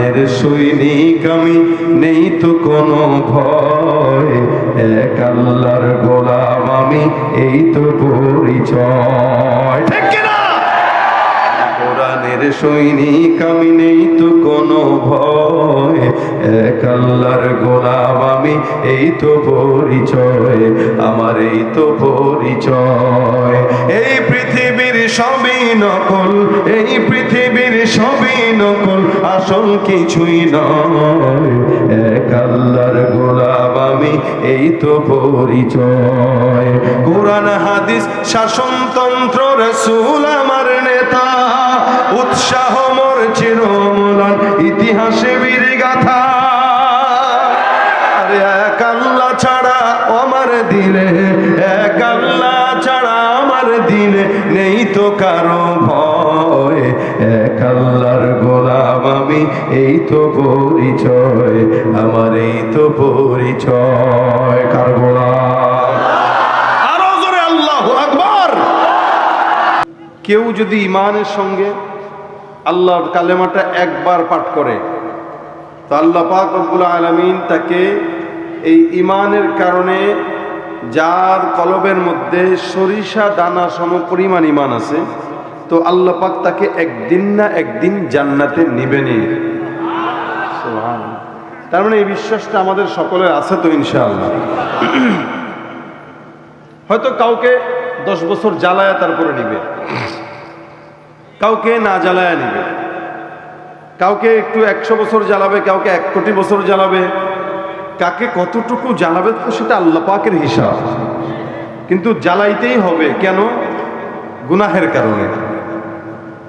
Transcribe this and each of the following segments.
কোরআনের সৈনিক আমি, নেই তো কোনো ভয়, এক আল্লাহর গোলাম আমি, এই তো পরিচয়। ঠিক কিনা? কোরআনের সৈনিক আমি, নেই তো কোনো ভয়, এক আল্লাহর গোলাম আমি, এই তো পরিচয়, আমার এই তো পরিচয়। এই পৃথিবীর সবই নকল, এই পৃথিবীর সবই নকল, আসল কিছুই নয়, এক আল্লাহর গোলাম আমি, এই তো পরিচয়। কোরআন হাদিস শাসনতন্ত্র রাসূল আমার নেতা, উৎসাহ মোর চিরমূলান ইতিহাসে বীর গাথা। আরে এক আল্লাহ ছাড়া আমার দিলে, এক আল্লাহ ছাড়া আমার দিলে নেই তো কারো ভয়, এক আল্লাহর গোলাম আমি, এই তো পরিচয়, আমার এই তো পরিচয়। কার গোলাম? আরো জোরে আল্লাহু আকবার। কেউ যদি ঈমানের সঙ্গে আল্লাহর কালেমাটা একবার পাঠ করে, তো আল্লাহ পাক রব্বুল আলামিন তাকে এই ঈমানের কারণে, যার কলবের মধ্যে সরিষা দানা সম পরিমাণ ঈমান আছে, তো আল্লাহ পাক তাকে একদিন না একদিন জান্নাতে নিবেনই। সুবহানাল্লাহ। তার মানে এই বিশ্বাসটা আমাদের সকলের আছে তো ইনশাআল্লাহ। হয়তো কাউকে 10 বছর জ্বালায়া তারপরে নিবে, কাউকে না জ্বালায়া নিবে, কাউকে একটু 100 বছর জ্বালাবে, কাউকে 1 কোটি বছর জ্বালাবে, কাকে কতটুকু জ্বালাবে তো সেটা আল্লাহ পাকের হিসাব। কিন্তু জ্বালাইতেই হবে। কেন? গুনাহের কারণে।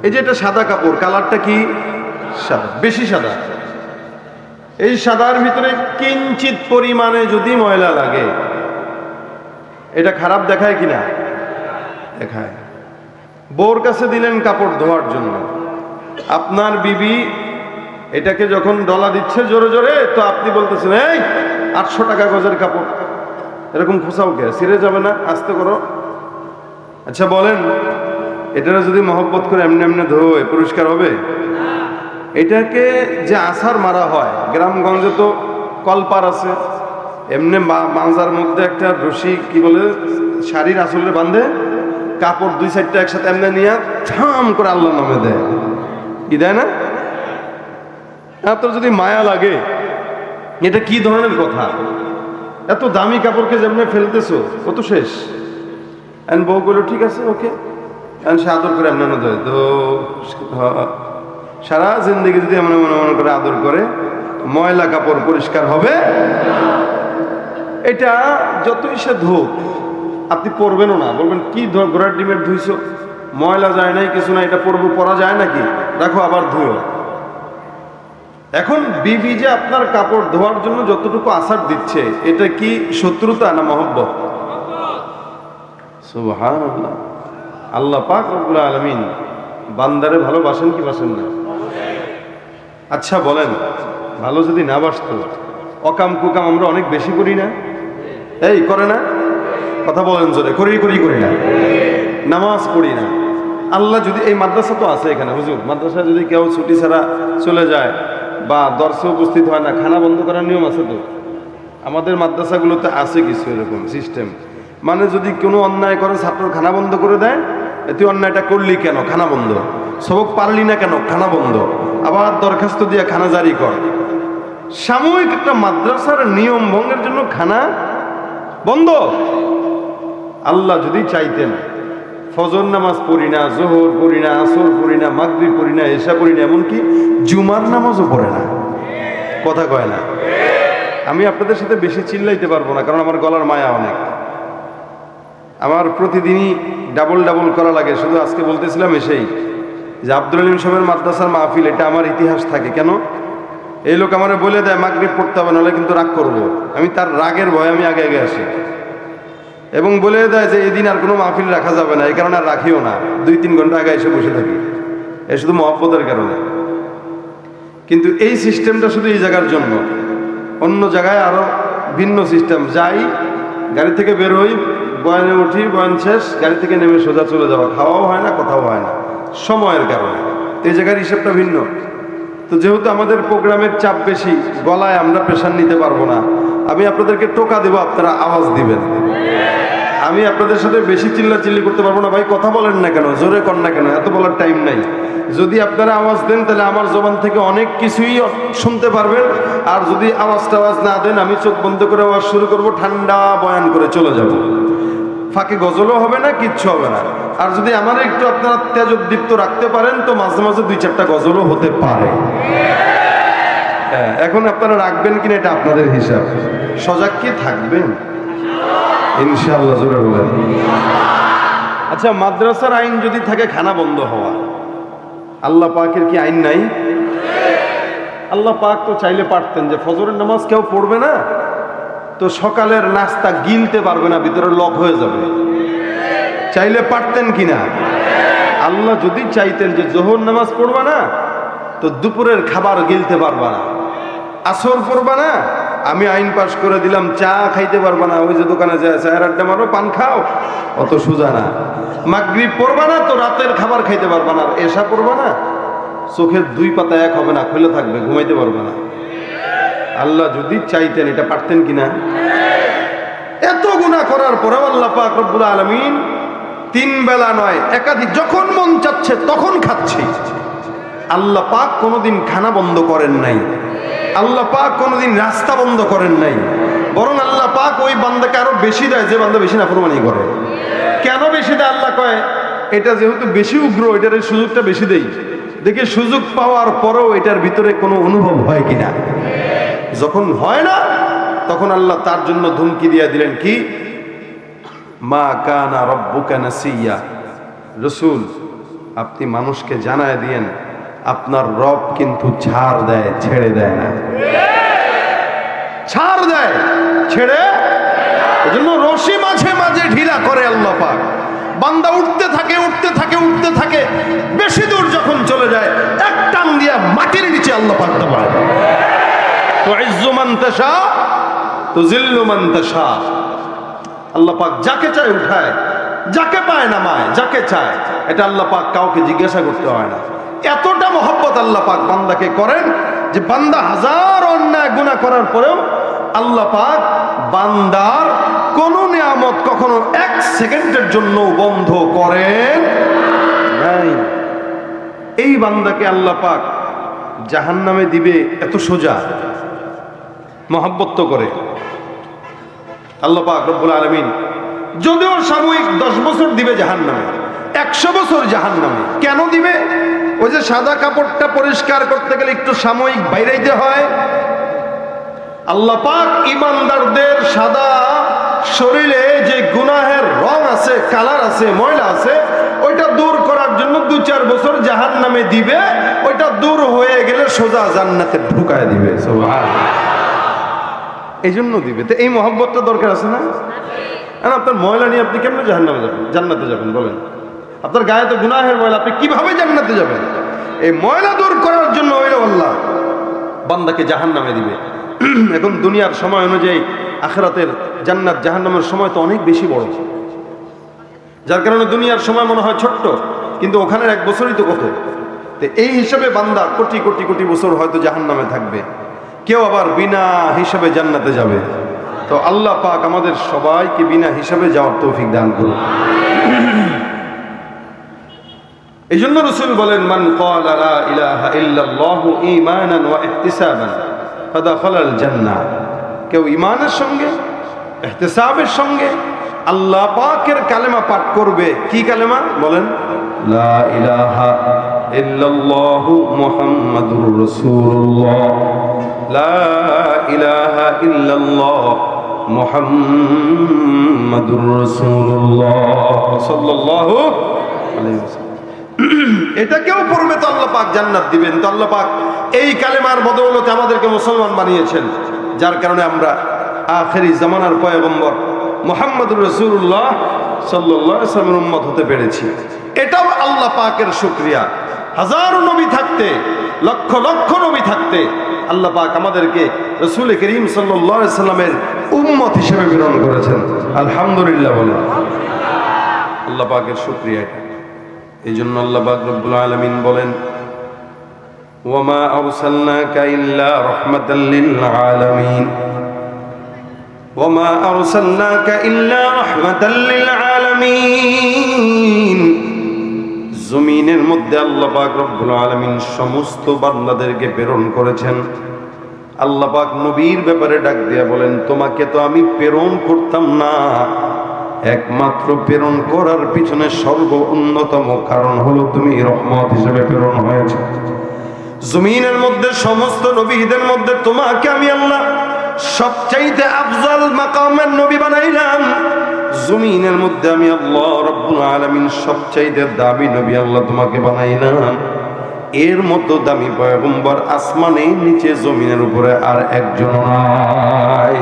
এই যে এটা সাদা কাপড়, কালারটা কি সাদা, বেশি সাদা, এই সাদার ভিতরে কিঞ্চিত পরিমাণে যদি ময়লা লাগে, এটা খারাপ দেখায় কিনা? দেখায়। বউর কাছে দিলেন কাপড় ধোয়ার জন্য, আপনার বিবি এটাকে যখন ডলা দিচ্ছে জোরে জোরে, তো আপনি বলতেছেন এই 800 টাকা গজের কাপড়, এরকম খোঁচাও কে, ছিঁড়ে যাবে না, আস্তে করো। আচ্ছা বলেন, এটারা যদি মহব্বত করে এমনি এমনি ধোয়, পরিষ্কার হবে? এটাকে যে আছাড় মারা হয়, গ্রামগঞ্জে তো কলপার আছে, এমনি মাজার মধ্যে একটা রশি কি বলে শাড়ির আঁচলে বাঁধে, কাপড় 2-4টা একসাথে এমনি নিয়ে ঠাম করে আল্লাহর নামে দেয়, কি দেয় না? আপনার যদি মায়া লাগে, এটা কি ধরনের কথা? এত দামি কাপড়কে যেমনি ফেলতেছো, কত শেষ। বউ বলল ঠিক আছে, ওকে, সে আদর করে এমন দেয় তো, সারা জিন্দগি যদি এমন মনে করে আদর করে, ময়লা কাপড় পরিষ্কার হবে? এটা যতই সে ধোক, আপনি পরবেনও না, বলবেন কি ঘোড়ার ডিমের ধুইছো, ময়লা যায় নাই, কিছু না, এটা পরবো, পরা যায় নাকি, রাখো আবার ধুয়ো। এখন বিবি যে আপনার কাপড় ধোয়ার জন্য যতটুকু আছাড় দিচ্ছে, এটা কি শত্রুতা না মহব্বত? সুবহানাল্লাহ। আল্লাহ পাক রব্বুল আলামিন বান্দারে ভালোবাসেন কি বাসেন না? আচ্ছা বলেন, ভালো যদি না বাসতো, অকাম কুকাম আমরা অনেক বেশি করি না? এই করে না? কথা বলেন জোরে, করি না? নামাজ পড়ি না? আল্লাহ যদি, এই মাদ্রাসা তো আছে এখানে, হুজুর মাদ্রাসা যদি কেউ ছুটি ছাড়া চলে যায় বা দর্শে উপস্থিত হয় না, খানা বন্ধ করার নিয়ম আছে তো? আমাদের মাদ্রাসাগুলোতে আছে কিছু এরকম সিস্টেম, মানে যদি কোনো অন্যায় করে ছাত্র খানা বন্ধ করে দেয়, তুই অন্যায়টা করলি কেন, খানা বন্ধ, সবক পারলি না কেন, খানা বন্ধ, আবার দরখাস্ত দিয়ে খানা জারি কর। সাময়িক একটা মাদ্রাসার নিয়ম ভঙ্গের জন্য খানা বন্ধ। আল্লাহ যদি চাইতেন, ফজর নামাজ পড়ি না, জোহর পড়ি না, আসর পড়ি না, মাগরিব পড়ি না, এশা পড়ি না, এমনকি জুমার নামাজও পড়ে না, কথা কয় না। আমি আপনাদের সাথে বেশি চিল্লাইতে পারবো না, কারণ আমার গলার মায়া অনেক, আমার প্রতিদিনই ডাবল করা লাগে। শুধু আজকে বলতেছিলাম এসেই যে আব্দুল আলিম সাহেবের মাদ্রাসার মাহফিল, এটা আমার ইতিহাস থাকে। কেন? এই লোক আমারে বলে দেয় মাগরিব পড়তে হবে, নাহলে কিন্তু রাগ করবো। আমি তার রাগের ভয়ে আমি আগে আসি, এবং বলে দেয় যে এদিন আর কোনো মাহফিল রাখা যাবে না, এই কারণে আর রাখিও না, 2-3 ঘন্টা আগে এসে বসে থাকি, এ শুধু মহব্বতের কারণে। কিন্তু এই সিস্টেমটা শুধু এই জায়গার জন্য, অন্য জায়গায় আরো ভিন্ন সিস্টেম। যাই, গাড়ি থেকে বের হই, বয়ানে উঠি, বয়ান শেষ, গাড়ি থেকে নেমে সোজা চলে যাওয়া, খাওয়াও হয় না, কথাও হয় না, সময়ের কারণে। এই জায়গার হিসেবটা ভিন্ন। তো যেহেতু আমাদের প্রোগ্রামের চাপ বেশি, গলায় আমরা প্রেশার নিতে পারবো না, আমি আপনাদেরকে টোকা দেবো, আপনারা আওয়াজ দিবেন। আমি আপনাদের সাথে বেশি চিল্লাচিল্লি করতে পারবো না। ভাই কথা বলেন না কেন, জোরে কর না কেন, এত বলার টাইম নাই। যদি আপনারা আওয়াজ দেন তাহলে আমার জবান থেকে অনেক কিছুই শুনতে পারবেন, আর যদি আওয়াজ না দেন আমি চোখ বন্ধ করে আওয়াজ শুরু করব, ঠান্ডা বয়ান করে চলে যাব। ফাঁকে গজলও হবে না, কিচ্ছু হবে না। আর যদি আমার একটু আপনারা তেজোদ্দীপ্ত রাখতে পারেন তো মাঝে মাঝে 2-4টা গজলও হতে পারে। হ্যাঁ, এখন আপনারা রাখবেন কিনা এটা আপনাদের হিসাব। সজাগ কি থাকবেন ইনশাআল্লাহ, জোরে বলেন। আচ্ছা, মাদ্রাসার আইন যদি থাকে খানা বন্ধ হওয়া, আল্লাহ পাকের কি আইন নাই? আল্লাহ পাক তো চাইলে পারতেন যে ফজরের নামাজ কেউ পড়বে না, তো সকালের নাস্তা গিলতে পারবে না, ভিতরে লক হয়ে যাবে। চাইলে পারতেন কিনা? আল্লাহ যদি চাইতেন যে জোহর নামাজ পড়বা না, তো দুপুরের খাবার গিলতে পারবা না। আসর পড়বা না, আমি আইন পাশ করে দিলাম চা খাইতে পারবা না, ওই যে দোকানে যায় চায়ের আড্ডা মারো, পান খাও, অত সোজা না। মাগরিব পড়বা না, তো রাতের খাবার খাইতে পারবা না। আর এশা পড়বা না, চোখের 2 পাতা এক হবে না, খুলে থাকবে, ঘুমাইতে পারবে না। আল্লাহ যদি চাইতেন এটা পারতেন কিনা? এত গুনাহ করার পরেও আল্লাহ পাক রব্বুল আলামিন 3 বেলা নয়, একাধিক, যখন মন চাচ্ছে তখন খাচ্ছি। আল্লাহ পাক কোনোদিন খানা বন্ধ করেন নাই, আল্লাহ পাক কোনোদিন রাস্তা বন্ধ করেন নাই, বরং আল্লাহ পাক ওই বান্দাকে আরো বেশি দেয় যে বান্দা বেশি নাফরমানি করে। কেন বেশি দেয়? আল্লাহ কয় এটা যেহেতু বেশি উগ্র, এটার এই সুযোগটা বেশি দেই, দেখে সুযোগ পাওয়ার পরেও এটার ভিতরে কোনো অনুভব হয় কিনা। যখন হয় না, তখন আল্লাহ তার জন্য ধমকি দিয়ে দিলেন কি, মা কানা রব্বুকা নাসিয়া, রাসূল আপনি মানুষকে জানায় দিয়েন আপনার রব কিন্তু ছাড় দেয়, ছেড়ে দেয় না। ছাড় দেয়, ছেড়ে, এজন্য রশি মাঝে মাঝে ঢিলা করে আল্লাহ পাক। বান্দা উঠতে থাকে উঠতে থাকে উঠতে থাকে, বেশি দূর যখন চলে যায় এক টান দিয়া মাটির নিচে আল্লাহ পাক দবায়। তুইজ্জু মান তাশা তুযিল্লু মান তাশা। আল্লাহ পাক যাকে চায় উঠায়, যাকে পায় নামায়, যাকে চায়। এটা আল্লাহ পাক কাউকে জিজ্ঞাসা করতে হয় না। এতটা মহব্বত আল্লাহ পাক বান্দাকে করেন যে বান্দা হাজার অন্যায় গুনাহ করার পরেও আল্লাহ পাক বান্দার কোন নিয়ামত কখনো 1 সেকেন্ডের জন্য বন্ধ করেন নাই। এই বান্দাকে আল্লাহ পাক জাহান্নামে দিবে এত সোজা, মহব্বত তো করে আল্লাহ পাক রব্বুল আলামিন। যদিও সাময়িক 10 বছর দিবে জাহান্নামে, 100 বছর জাহান্নামে। কেন দিবে? ওই যে সাদা কাপড়টা পরিষ্কার করতে গেলে একটু সাময়িক বাইরাইতে হয়। আল্লাহ পাক ইমানদারদের সাদা শরীরে যে গুনাহের রং আছে, কালার আছে, ময়লা আছে, ওইটা দূর করার জন্য 2-4 বছর জাহান্নামে দিবে। ওইটা দূর হয়ে গেলে সোজা জান্নাতে ঢুকায় দিবে। সুবহানাল্লাহ। এই জন্য দিবে। তো এই মহব্বতটা দরকার আছে না? আর আপনার ময়লা নিয়ে আপনি কেমনে জাহান্নামে যাবেন, জান্নাতে যাবেন বলেন? আপনার গায়ে তো গুনাহের ময়লা, আপনি কিভাবে জান্নাতে যাবেন? এই ময়লা দূর করার জন্য হইল আল্লাহ বান্দাকে জাহান্নামে দিবে। এখন দুনিয়ার সময় অনুযায়ী আখিরাতের জান্নাত জাহান্নামের সময় তো অনেক বেশি বড়, যার কারণে দুনিয়ার সময় মনে হয় ছোট্ট, কিন্তু ওখানের 1 বছরই তো কত। তো এই হিসাবে বান্দা কোটি কোটি কোটি বছর হয়তো জাহান্নামে থাকবে, কেউ আবার বিনা হিসাবে জান্নাতে যাবে। তো আল্লাহ পাক আমাদের সবাইকে বিনা হিসাবে যাওয়ার তৌফিক দান করুন। এই জন্য রাসূল বলেন, মান ক্বালা লা ইলাহা ইল্লাল্লাহু ঈমানান ওয়া ইহতিসাবান ফাদাখালাল জান্নাহ। কেউ ঈমানের সঙ্গে, ইহতিসাবের সঙ্গে আল্লাহ পাকের কালেমা পাঠ করবে। কি কালেমা বলেন? লা ইলাহা ইল্লাল্লাহু মুহাম্মাদুর রাসূলুল্লাহ, লা ইলাহা ইল্লাল্লাহ মুহাম্মাদুর রাসূলুল্লাহ সাল্লাল্লাহু আলাইহি ওয়াসাল্লাম। এটা কেউ পড়বে তো আল্লাহ পাক জান্নাত দিবেন। তো আল্লাহ পাক এই কালেমার বদৌলতে আমাদেরকে মুসলমান বানিয়েছেন, যার কারণে আমরা আখেরি জামানার পয়গম্বর মুহাম্মদুর রাসূলুল্লাহ সাল্লাল্লাহু আলাইহি ওয়াসাল্লামের উম্মত হতে পেরেছি। এটাও আল্লাহ পাকের শুকরিয়া। হাজারো নবী থাকতে, লক্ষ লক্ষ নবী থাকতে আল্লাহ পাক আমাদেরকে রাসূল করিম সাল্লাল্লাহু আলাইহি ওয়াসাল্লামের উম্মত হিসেবে প্রেরণ করেছেন। আলহামদুলিল্লাহ বলেন। আল্লাহ পাকের শুকরিয়া। এই জন্য আল্লাহ পাক রব্বুল আলামিন বলেন, ওয়ামা আরসালনাকা ইল্লা রাহমাতাল লিল আলামিন ওয়ামা আরসালনাকা ইল্লা রাহমাতাল লিল আলামিন। জমিনের মধ্যে আল্লাহ পাক রব্বুল আলামিন সমস্ত বান্দাদেরকে প্রেরণ করেছেন। আল্লাহ পাক নবীর ব্যাপারে ডাক দিয়া বলেন, তোমাকে তো আমি প্রেরণ করতাম না, একমাত্র প্রেরণ করার পিছনে সর্বোন্নতম কারণ হলো তুমি রহমত হিসেবে প্রেরণ হয়েছে। জমিনের মধ্যে সমস্ত নবীদের মধ্যে তোমাকে আমি আল্লাহ সবচাইতে আফজল মাকামের নবী বানাইলাম। জমিনের মধ্যে আমি আল্লাহ রব্বুল আলামিন সবচাইতে দামি নবী আল্লাহ তোমাকে বানাইলাম। এর মতো দামি পয়গম্বর আসমানে নিচে জমিনের উপরে আর একজন নাই।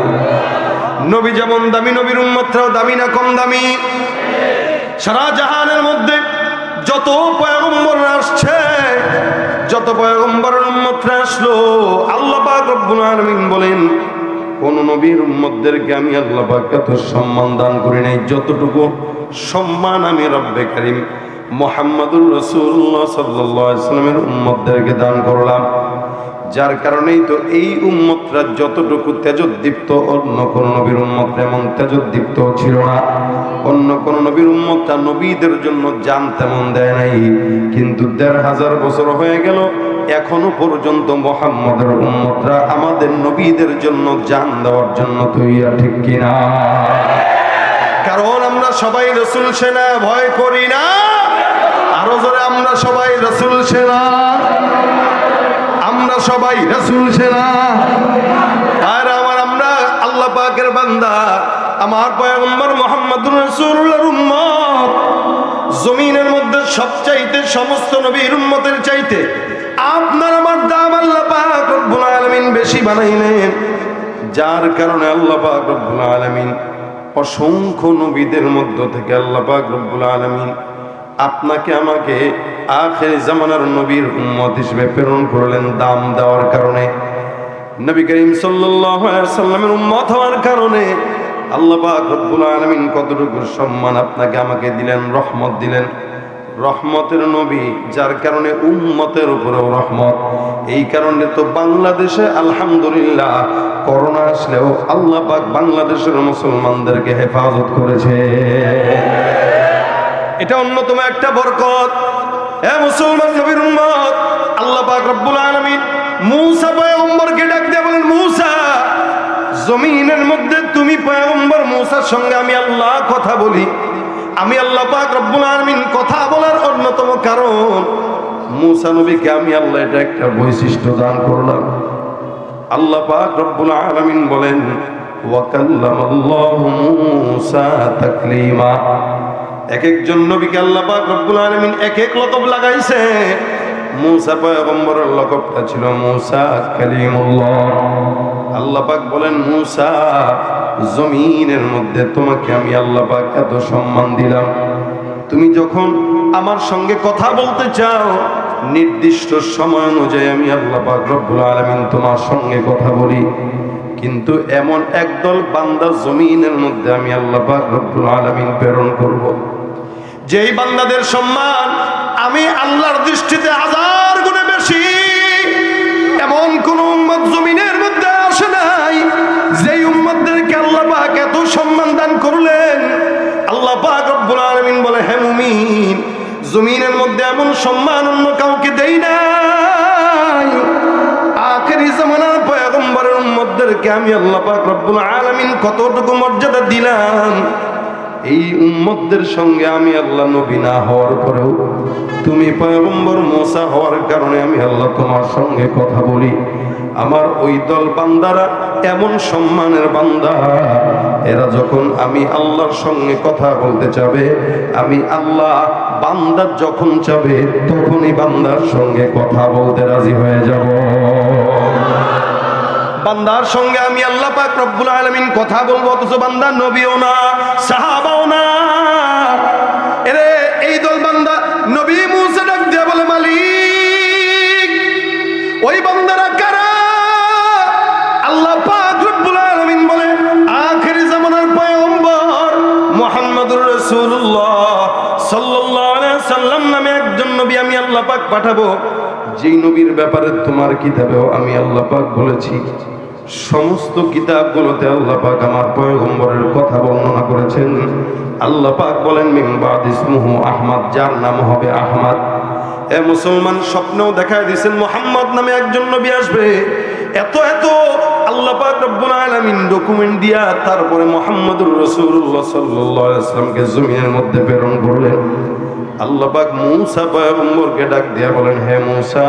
নবী যেমন দামি, নবীর উম্মতরাও দামি না কম দামি? সারা জাহানের মধ্যে যত পয়গম্বর আসছে, যত পয়গম্বরের উম্মতরা আসলো, আল্লাহ পাক রব্বুল আলামিন বলেন কোন নবীর উম্মতদেরকে আমি আল্লাহ পাক এত সম্মান দান করি নাই যতটুকু সম্মান আমি রব্বে কারীম মুহাম্মদুর রাসূলুল্লাহ সাল্লাল্লাহু আলাইহি ওয়াসাল্লামের উম্মতদেরকে দান করলাম। যার কারণেই তো এই উম্মতরা যতটুকু তেজোদ্দীপ্ত, অন্য কোন নবীর উম্মত এমন তেজোদ্দীপ্ত ছিল না। অন্য কোন নবীর উম্মতরা নবীদের জন্য জান তেমন দেয় নাই, কিন্তু ১৫০০ বছর হয়ে গেল এখনো পর্যন্ত মুহাম্মদের উম্মতরা আমাদের নবীদের জন্য জান দেওয়ার জন্য তৈরি, ঠিক কিনা? কারণ আমরা সবাই রাসূল সেনা, ভয় করি না। আরো জোরে, আমরা সবাই রাসূল সেনা, আমরা সবাই রাসূল সেনা। আর আমরা আল্লাহ পাকের বান্দা, আমার পয়গম্বর মুহাম্মদুর রাসূলুল্লাহর উম্মত। জমিনের মধ্যে সবচাইতে সমস্ত নবীর উম্মতের চাইতে আপনার আমার দাম আল্লাহ পাক রব্বুল আলামিন বেশি বানাইলেন। যার কারণে আল্লাহ পাক রব্বুল আলামিন অসংখ্য নবীদের মধ্য থেকে আল্লাহ পাক রব্বুল আলামিন আপনাকে আমাকে আখির জামানার নবীর উম্মত হিসেবে প্রেরণ করলেন দাম দেওয়ার কারণে। নবী করিম সাল্লাল্লাহু আলাইহি ওয়াসাল্লামের উম্মত হওয়ার কারণে আল্লাহ পাক রব্বুল আলামিন কতটুকু সম্মান আপনাকে আমাকে দিলেন, রহমত দিলেন। রহমতের নবী, যার কারণে উম্মতের উপরেও রহমত। এই কারণে তো বাংলাদেশে আলহামদুলিল্লাহ করোনা আসলেও আল্লাহ পাক বাংলাদেশের মুসলমানদেরকে হেফাজত করেছে। এটা অন্যতম একটা বরকত। হে মুসলমান নবীর উম্মত, আল্লাহ পাক রব্বুল আলামিন মূসা পয়গম্বরকে ডাক দিয়ে বলেন, মূসা, জমিনের মধ্যে তুমি পয়গম্বর মূসার সঙ্গে আমি আল্লাহ কথা বলি। আমি আল্লাহ পাক রব্বুল আলামিন কথা বলার অন্যতম কারণ মূসা নবীকে আমি আল্লাহ এটা একটা বৈশিষ্ট্য দান করলাম। আল্লাহ পাক রব্বুল আলামিন বলেন, ওয়া কাল্লামাল্লাহু মূসা তাকলিমা। এক একজন নবীকে আল্লাহ পাক রব্বুল আলামিন এক এক লকব লাগাইছে। মূসা পয়গম্বরের লকবটা ছিল মূসা কালিমুল্লাহ। আল্লাহ পাক বলেন, মূসা, জমিনের মধ্যে তোমাকে আমি আল্লাহ পাক এত সম্মান দিলাম, তুমি যখন আমার সঙ্গে কথা বলতে চাও নির্দিষ্ট সময় অনুযায়ী আমি আল্লাহ পাক রব্বুল আলামিন তোমার সঙ্গে কথা বলি। কিন্তু এমন একদল বান্দা জমিনের মধ্যে আমি আল্লাহ পাক রব্বুল আলামিন প্রেরণ করব, যেই বান্দাদের সম্মান আমি আল্লাহর দৃষ্টিতে 1000 গুণে বেশি। এমন কোন উম্মত জমিনের মধ্যে আসে নাই যেই উম্মতদেরকে আল্লাহ পাক এত সম্মান দান করলেন। আল্লাহ পাক রব্বুল আলামিন বলে, হে মুমিন, জমিনের মধ্যে এমন সম্মান অন্য কাউকে দেই নাই। আখেরি জামানার পয়গম্বরের উম্মতদেরকে আমি আল্লাহ পাক রব্বুল আলামিন কতটুকু মর্যাদা দিলাম। এই উম্মতদের সঙ্গে আমি আল্লাহ নবী না হওয়ার পরেও তুমি পয়গম্বর মূসা হওয়ার কারণে আমি আল্লাহ তোমার সঙ্গে কথা বলি। আমার ওই দল বান্দারা এমন সম্মানের বান্দা, এরা যখন আমি আল্লাহর সঙ্গে কথা বলতে চাবে, আমি আল্লাহ বান্দা যখন চাবে তখনই বান্দার সঙ্গে কথা বলতে রাজি হয়ে যাব। বান্দার সঙ্গে আমি আল্লাহ পাক রব্বুল আলামিন কথা বলবো, অথচ বান্দা নবীও না, সাহাবাও না। এরে এই দল বান্দা নবী মূসা ডাক দিয়ে বলে, মালিক, ওই বান্দারা কারা? আল্লাহ পাক রব্বুল আলামিন বলে, আখিরি জামানার পয়গম্বর মুহাম্মদুর রাসূলুল্লাহ সাল্লাল্লাহু আলাইহি ওয়াসাল্লাম নামে একজন নবী আমি আল্লাহ পাক পাঠাবো, যেই নবীর ব্যাপারে তোমার কিতাবেও আমি আল্লাহ পাক বলেছি, সমস্ত কিতাবগুলোতে আল্লাহ পাক আমার পয়গম্বরের কথা বর্ণনা করেছেন। আল্লাহ পাক বলেন মিন বাদ ইসমুহু আহমদ, যার নাম হবে আহমদ। এ মুসলমান, স্বপ্নেও দেখায় দিয়েছেন মুহাম্মদ নামে একজন নবী আসবে। এত এত আল্লাহ পাক রব্বুল আলামিন ডকুমেন্ট দিয়া তারপরে মুহাম্মদুর রাসূলুল্লাহ সাল্লাল্লাহু আলাইহি ওয়াসাল্লামকে জমিনের মধ্যে প্রেরণ করলেন। আল্লাহ পাক মূসা পয়গম্বরকে ডাক দিয়া বলেন, হে মূসা,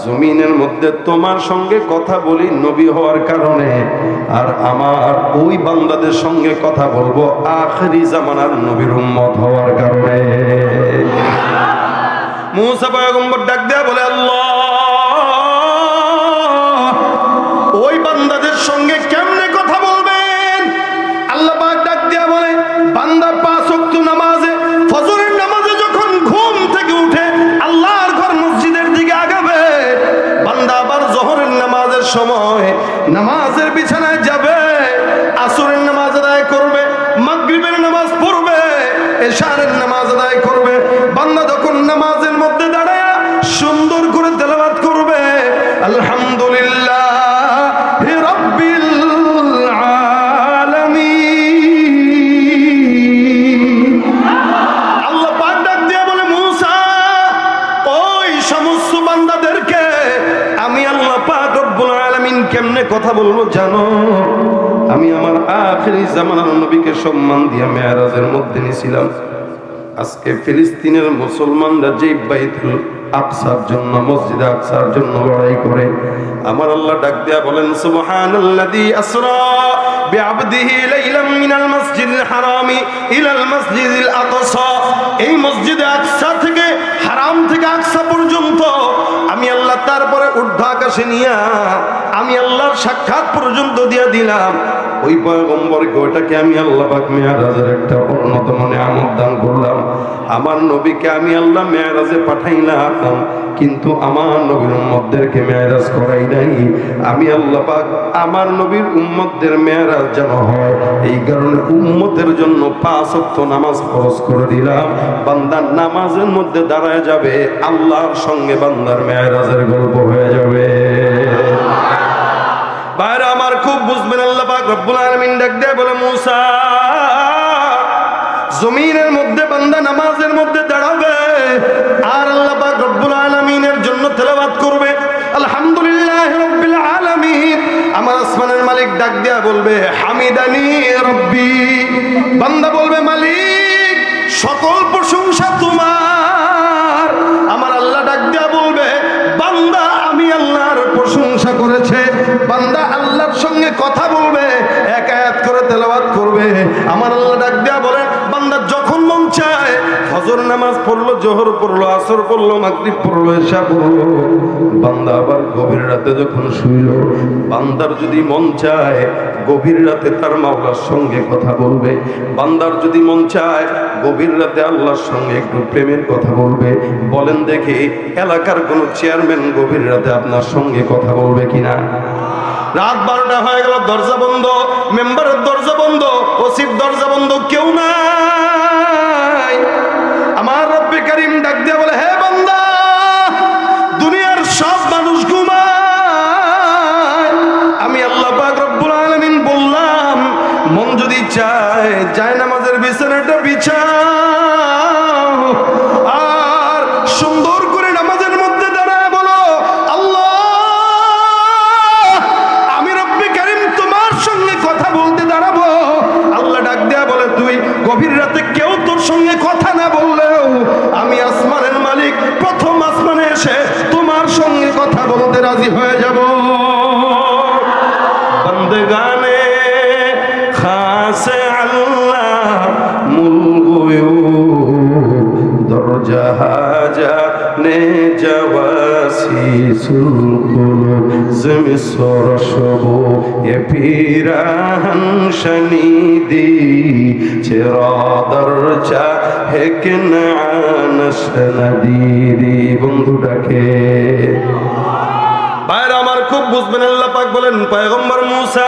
জমিনের মধ্যে তোমার সঙ্গে কথা বলি নবী হওয়ার কারণে, আর আমার ওই বান্দাদের সঙ্গে কথা বলবো আখিরি জামানার নবীর উম্মত হওয়ার কারণে। মূসা পয়গম্বর ডাক দেয়া বলে, আল্লাহ, ওই বান্দাদের সঙ্গে কেমনে কথা বলবেন? আল্লাহ পাক ডাক দেয়া বলে, বান্দা 5 ওয়াক্ত নামাজে, ফজরের নামাজে যখন ঘুম থেকে উঠে আল্লাহর ঘর মসজিদের দিকে আগাবে, বান্দা আবার জোহরের নামাজের সময় নামাজের বিছানায় যাবে, আসরের নামাজ আদায় করবে, মাগরিবের নামাজ পড়বে, এশারের নামাজ আদায় করবে। বান্দা যখন নামাজের মধ্যে দাঁড়ায় সুন্দর করে তেলাওয়াত করবে, আলহামদুলিল্লাহি রাব্বিল আলামিন। আল্লাহ পাক ডাক দিয়ে বলে, মূসা, ওই সমস্ত বান্দাদেরকে আমি আল্লাহ পাক রব্বুল আলামিন কেমনে কথা বলবো জানো? আমি আমার আখিরি জামানার নবীকে সম্মান দিয়া মেরাজের মধ্যে নিয়েছিলাম। আজকে ফিলিস্তিনের মুসলমানরা যে বাইতুল আকসার জন্য, মসজিদে আকসার জন্য লড়াই করে, আমার আল্লাহ ডাক দেয়া বলেন, সুবহানাল্লাযী আসরা বিআবদিহি লাইলাম মিনাল মাসজিদিল হারামি ইলাল মাসজিদিল আকসা। এই মসজিদে আকসা থেকে, হারাম থেকে আকসা পর্যন্ত আমি আল্লাহ তারপরে ঊর্ধ্ব আকাশে নিয়া আমি আল্লাহর সাক্ষাৎ পর্যন্ত দিয়া দিলাম। ওই পয়গম্বরকে, ওইটাকে আমি আল্লাহ পাক মেরাজের একটা অন্যতম নিয়ামত দান করলাম। আমার নবীকে আমি আল্লাহ মেরাজে পাঠাইলাম, কিন্তু আমার নবীর উম্মতদেরকে মেরাজ করাই নাই। আমি আল্লাহ পাক আমার নবীর উম্মতদের মেরাজ যেন হয়, এই কারণে উম্মতের জন্য 5 ওয়াক্ত নামাজ ফরজ করে দিলাম। বান্দার নামাজের মধ্যে দাঁড়ায় যাবে, আল্লাহর সঙ্গে বান্দার মেরাজের গল্প হয়ে যাবে। বাইরে আমার খুব বুঝবেন, আল্লাহ পাক রব্বুল আলামিন ডাক দিয়ে বলে, মূসা, জমিনের মধ্যে বান্দা নামাজের মধ্যে দাঁড়াবে আর আল্লাহ পাক রব্বুল আলামিনের জন্য তেলাওয়াত করবে আলহামদুলিল্লাহি রাব্বিল আলামিন। আমার আসমানের মালিক ডাক দিয়া বলবে, হামিদানি রব্বি। বান্দা বলবে, মালিক, সকল প্রশংসা তোমার। আমার আল্লাহ ডাক দিয়া বলবে, বান্দা আমি আল্লাহর প্রশংসা করেছে। বান্দা আল্লাহর সঙ্গে কথা বলবে, এক আয়াত করে তেলাওয়াত করবে। আমার আল্লাহ ডাক দিয়া বলে, বান্দা যখন মন চায় ফজর নামাজ পড়লো, জোহর পড়লো, আসর পড়লো, মাগরিব পড়লো, এশা পড়লো। বান্দা আবার গভীর রাতে যখন শুইল, বান্দার যদি মন চায় গভীর রাতে তার মাওলার সঙ্গে কথা বলবে। বান্দার যদি মন চায় গভীর রাতে আল্লাহর সঙ্গে একটু প্রেমের কথা বলবে। বলেন দেখি, এলাকার কোন চেয়ারম্যান গভীর রাতে আপনার সঙ্গে কথা বলবে কিনা? রাত 12টা হয়ে গেল, দরজা বন্ধ, মেম্বারের দরজা বন্ধ, ওসির দরজা বন্ধ, কেউ নাই। আমার রব্বে কারীম ডাক দিয়ে বলে, হে বান্দা, দুনিয়ার সব মানুষ ঘুমায়, আমি আল্লাহ পাক রব্বুল আলামিন বললাম, মন যদি চায় জায়নামাজের বিছানাটা বিছাও আর সুন্দর করে নামাজের মধ্যে দাঁড়ায় বলো, আল্লাহ, আমি রব্বে কারীম তোমার সঙ্গে কথা বলতে দাঁড়াবো। আল্লাহ ডাক দেয়া বলে, তুই গভীর রাতে কেউ তোর সঙ্গে কথা না বললেও আমি আসমানের মালিক প্রথম আসমানে এসে তোমার সঙ্গে কথা বলতে রাজি হয়ে যাব। বন্দেগানে খাসে আল্লাহ মুলগুয়ুব দরজা হাজানে জাওয়াসিসুল কুলুব জমিসর শবু এ পিরাহন শনিদি চেরা দরজা হেকন আনশ নদীরি। বন্ধুটাকে বাইরে আমার খুব বুঝবেন, আল্লাহ পাক বলেন, পয়গম্বর মূসা,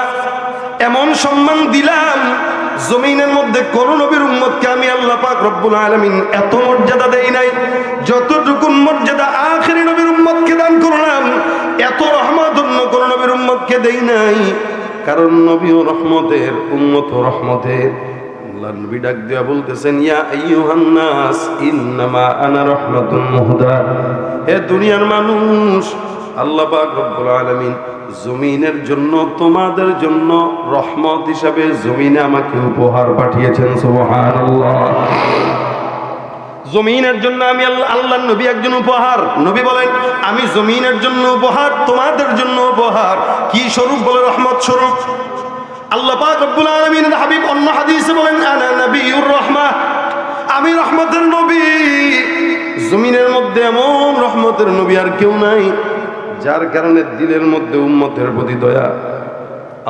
এমন সম্মান দিলাম জমিনের মধ্যে কোন নবীর উম্মতকে আমি আল্লাহ পাক রব্বুল আলামিন এত মর্যাদা দেই নাই যতটুকু মর্যাদা আখেরি নবীর উম্মতকে দান করলাম। এত রহমত অন্য কোন নবীর উম্মতকে দেই নাই, কারণ নবী ও রহমতের, উম্মত ও রহমতের। আল্লাহর নবী ডাক দিয়া বলতেছেন, ইয়া আইয়ুহান নাস ইন্নামা আনা রাহমাতুল মুহদা। হে দুনিয়ার মানুষ, আল্লাহ পাক রব্বুল আলামিন জমিনের জন্য, তোমাদের জন্য রহমত হিসাবে জমিনে আমাকে উপহার পাঠিয়েছেন। সুবহানাল্লাহ। জমিনের জন্য আমি আল্লাহর নবী একজন উপহার। নবী বলেন, আমি জমিনের জন্য উপহার, তোমাদের জন্য উপহার। কি স্বরূপ? বলে রহমত স্বরূপ। আল্লাহ পাক রব্বুল আলামিনের হাবিব অন্য হাদিসে বলেন, আনা নবিয়ুর রাহমাহ, আমি রহমতের নবী। জমিনের মধ্যে এমন রহমতের নবী আর কেউ নাই, যার কারণে দিলের মধ্যে উম্মতের প্রতি দয়া।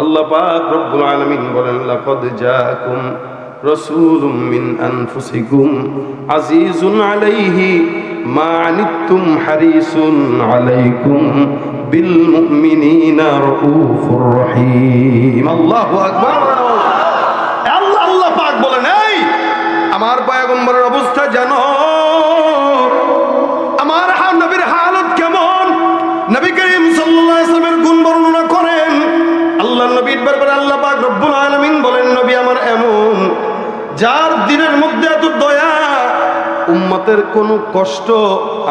আল্লাহ পাক রব্বুল আলামিন বলেন, লাকাদ জাআকুম রাসূলুম মিন আনফুসিকুম আজিজুন আলাইহি মা আনিতুম হারিসুন আলাইকুম বিল মুমিনিনা রাউফুর রহিম। আল্লাহু আকবার। আল্লাহ পাক বলেন, এই আমার পয়গম্বরের অবস্থা জানো, আমার নবীর হালত কেমন। নবী করিম সাল্লাল্লাহু আলাইহি ওয়াসাল্লামের গুণ বর্ণনা করেন। আল্লাহর নবীর ব্যাপারে আল্লাহ পাক রব্বুল আলামিন বলেন, নবী আমার এমন, যার দিনের মধ্যে এত দয়া, উম্মতের কোনো কষ্ট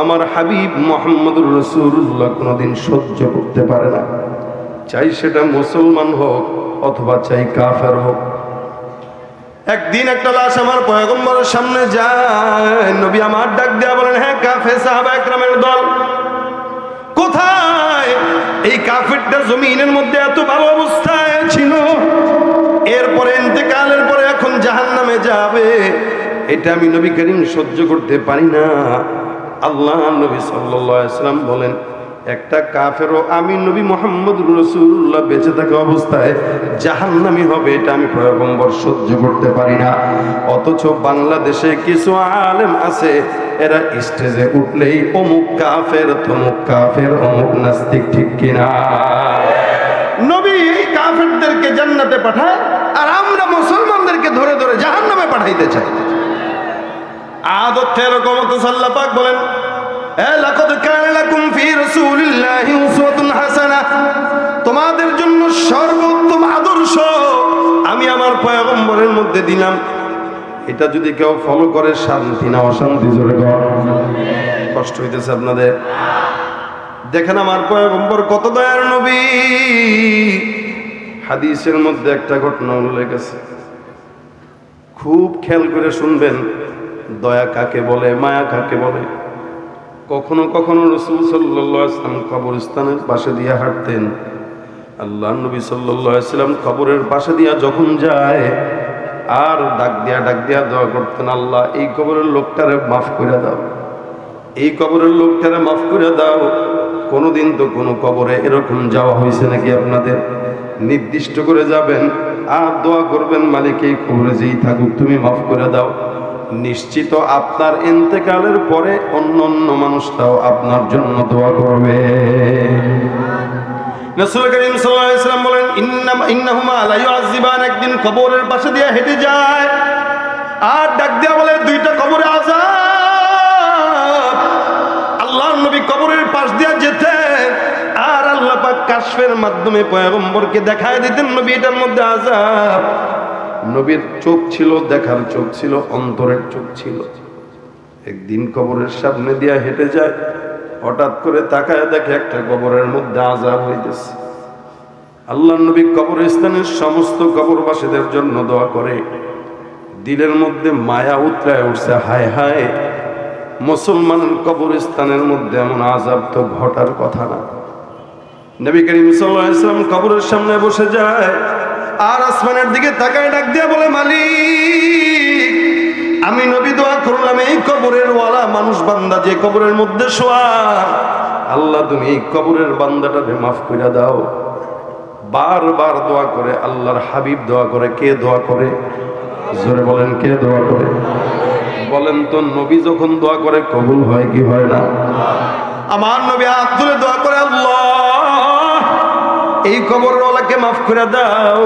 আমার হাবিব মুহাম্মদুর রাসূলুল্লাহ কোনোদিন সহ্য করতে পারে না, চাই সেটা মুসলমান হোক অথবা চাই কাফের হোক। একদিন একটা লাশ আমার পয়গম্বরের সামনে যায়, নবী আমার ডাক দেয়া বলেন, হ্যাঁ কাফের সাহাবা একরামের দল কোথায়? এই কাফেরটা জমিনের মধ্যে এত ভালো অবস্থায় ছিল, এরপরে ইন্তেকালের পরে এখন জাহান্নামে যাবে, এটা আমি নবী করিম সহ্য করতে পারি না। আল্লাহ নবী সাল্লাল্লাহু আলাইহি ওয়াসাল্লাম বলেন, একটা কাফেরও আমি নবী মুহাম্মদুর রাসূলুল্লাহ বেঁচে থাকা অবস্থায় জাহান্নামী হবে, এটা আমি পয়গম্বর সহ্য করতে পারি না। অথচ বাংলাদেশে কিছু আলেম আছে, এরা স্টেজে উঠলেই অমুক কাফের, তমুক কাফের, অমুক নাস্তিক, ঠিক কিনা? নবী এই কাফেরদেরকে জান্নাতে পাঠায়, আর আমরা মুসলমানদেরকে ধরে ধরে জাহান্নামে পাঠাইতে চাই। আদত এরকম। তো আল্লাহ পাক বলেন, লাকাদ কানা লাকুম ফি রাসূলিল্লাহি উসওয়াতুন হাসানাহ, তোমাদের জন্য সর্বোত্তম আদর্শ আমি আমার পয়গম্বরের মধ্যে দিলাম। এটা যদি কেউ ফলো করে, শান্তি না অশান্তি? জোরে কর। কষ্ট হইতেছে আপনাদের? দেখেন আমার পয়গম্বর কত দয়ার নবী। হাদিসের মধ্যে একটা ঘটনা উল্লেখ আছে, খুব খেয়াল করে শুনবেন। দয়া কাকে বলে, মায়া কাকে বলে? কখনো কখনো রাসূল সাল্লাল্লাহু আলাইহি ওয়াসাল্লাম কবরস্থানের পাশে দিয়ে হাঁটতেন। আল্লাহর নবী সাল্লাল্লাহু আলাইহি ওয়াসাল্লাম কবরের পাশে দিয়া যখন যায়, আর ডাক দিয়া দোয়া করতেন, আল্লাহ এই কবরের লোকটারে মাফ করে দাও, এই কবরের লোকটারে মাফ করে দাও। কোনোদিন তো কোনো কবরে এরকম যাওয়া হয়েছে নাকি আপনাদের? নির্দিষ্ট করে যাবেন আর দোয়া করবেন, মালিক এই কবরে যেই থাকুক তুমি মাফ করে দাও। নিশ্চিত আপনার ইন্তেকালের পরে অন্য মানুষটাও আপনার জন্য দোয়া করবে। রাসূল করিম সাল্লাল্লাহু আলাইহি ওয়াসাল্লাম বলেন, ইন্নাহুমা লা ইউআযিবান, একদিন কবরের পাশে দিয়ে হেঁটে যায় আর ডাক দেয়া বলে, দুইটা কবরে আযাব। আল্লাহর নবী কবরের পাশ দিয়ে যেতেন, আর আল্লাহ পাক কাশফের মাধ্যমে পয়গম্বরকে দেখায় দিতেন, নবী এটার মধ্যে আযাব। নবীর চোখ ছিল, দেখার চোখ ছিল, অন্তরের চোখ ছিল। একদিন কবরের সামনে দিয়া হেঁটে যায়, হঠাৎ করে তাকায় দেখে একটা কবরের মধ্যে আযাব হইতেছে। আল্লাহর নবী কবরস্থানের সমস্ত কবরবাসীদের জন্য দোয়া করে, দিলের মধ্যে মায়া উতরায় উঠছে, হায় হায়, মুসলমানের কবরস্থানের মধ্যে এমন আযাব তো ঘটার কথা না। নবী করিম সাল্লাল্লাহু আলাইহি ওয়াসাল্লাম কবরের সামনে বসে যায়, আর আসমানের দিকে তাকায় ডাক দিয়া বলে, মালিক আমি নবী দোয়া করলাম, এই কবরের ওয়ালা মানুষ বান্দা যে কবরের মধ্যে শোয়া, আল্লাহ তুমি এই কবরের বান্দাটাকে মাফ করে দাও। বারবার দোয়া করে, আল্লাহর হাবিব দোয়া করে। কে দোয়া করে? জোরে বলেন, কে দোয়া করে? বলেন তো, নবী যখন দোয়া করে কবুল হয় কি হয় না? আমার নবী হাত তুলে দোয়া করে, আল্লাহ এই কবরওয়ালাকে মাফ করে দাও।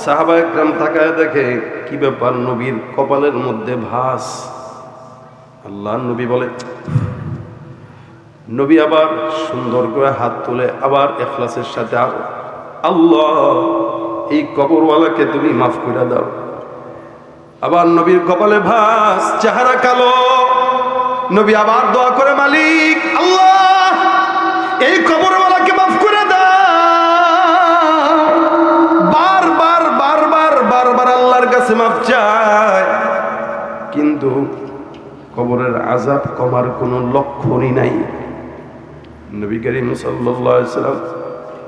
সাহাবায়ে কেরাম তাকায় দেখে কি ব্যাপার, নবীর কপালের মধ্যে ভাঁজ। আল্লাহর নবী বলে, নবী আবার সুন্দর করে হাত তুলে আবার ইখলাসের সাথে, আল্লাহ এই কবরওয়ালাকে তুমি মাফ করে দাও। আবার নবীর কপালে ভাঁজ, চেহারা কালো। নবী আবার দোয়া করে, মালিক আল্লাহ এই কবরওয়ালাকে মাফ করে দাও। বারবার বারবার বারবার আল্লাহর কাছে মাফ চায়, কিন্তু কবরের আযাব কমার কোনো লক্ষণই নাই। নবী করিম সাল্লাল্লাহু আলাইহি ওয়াসাল্লাম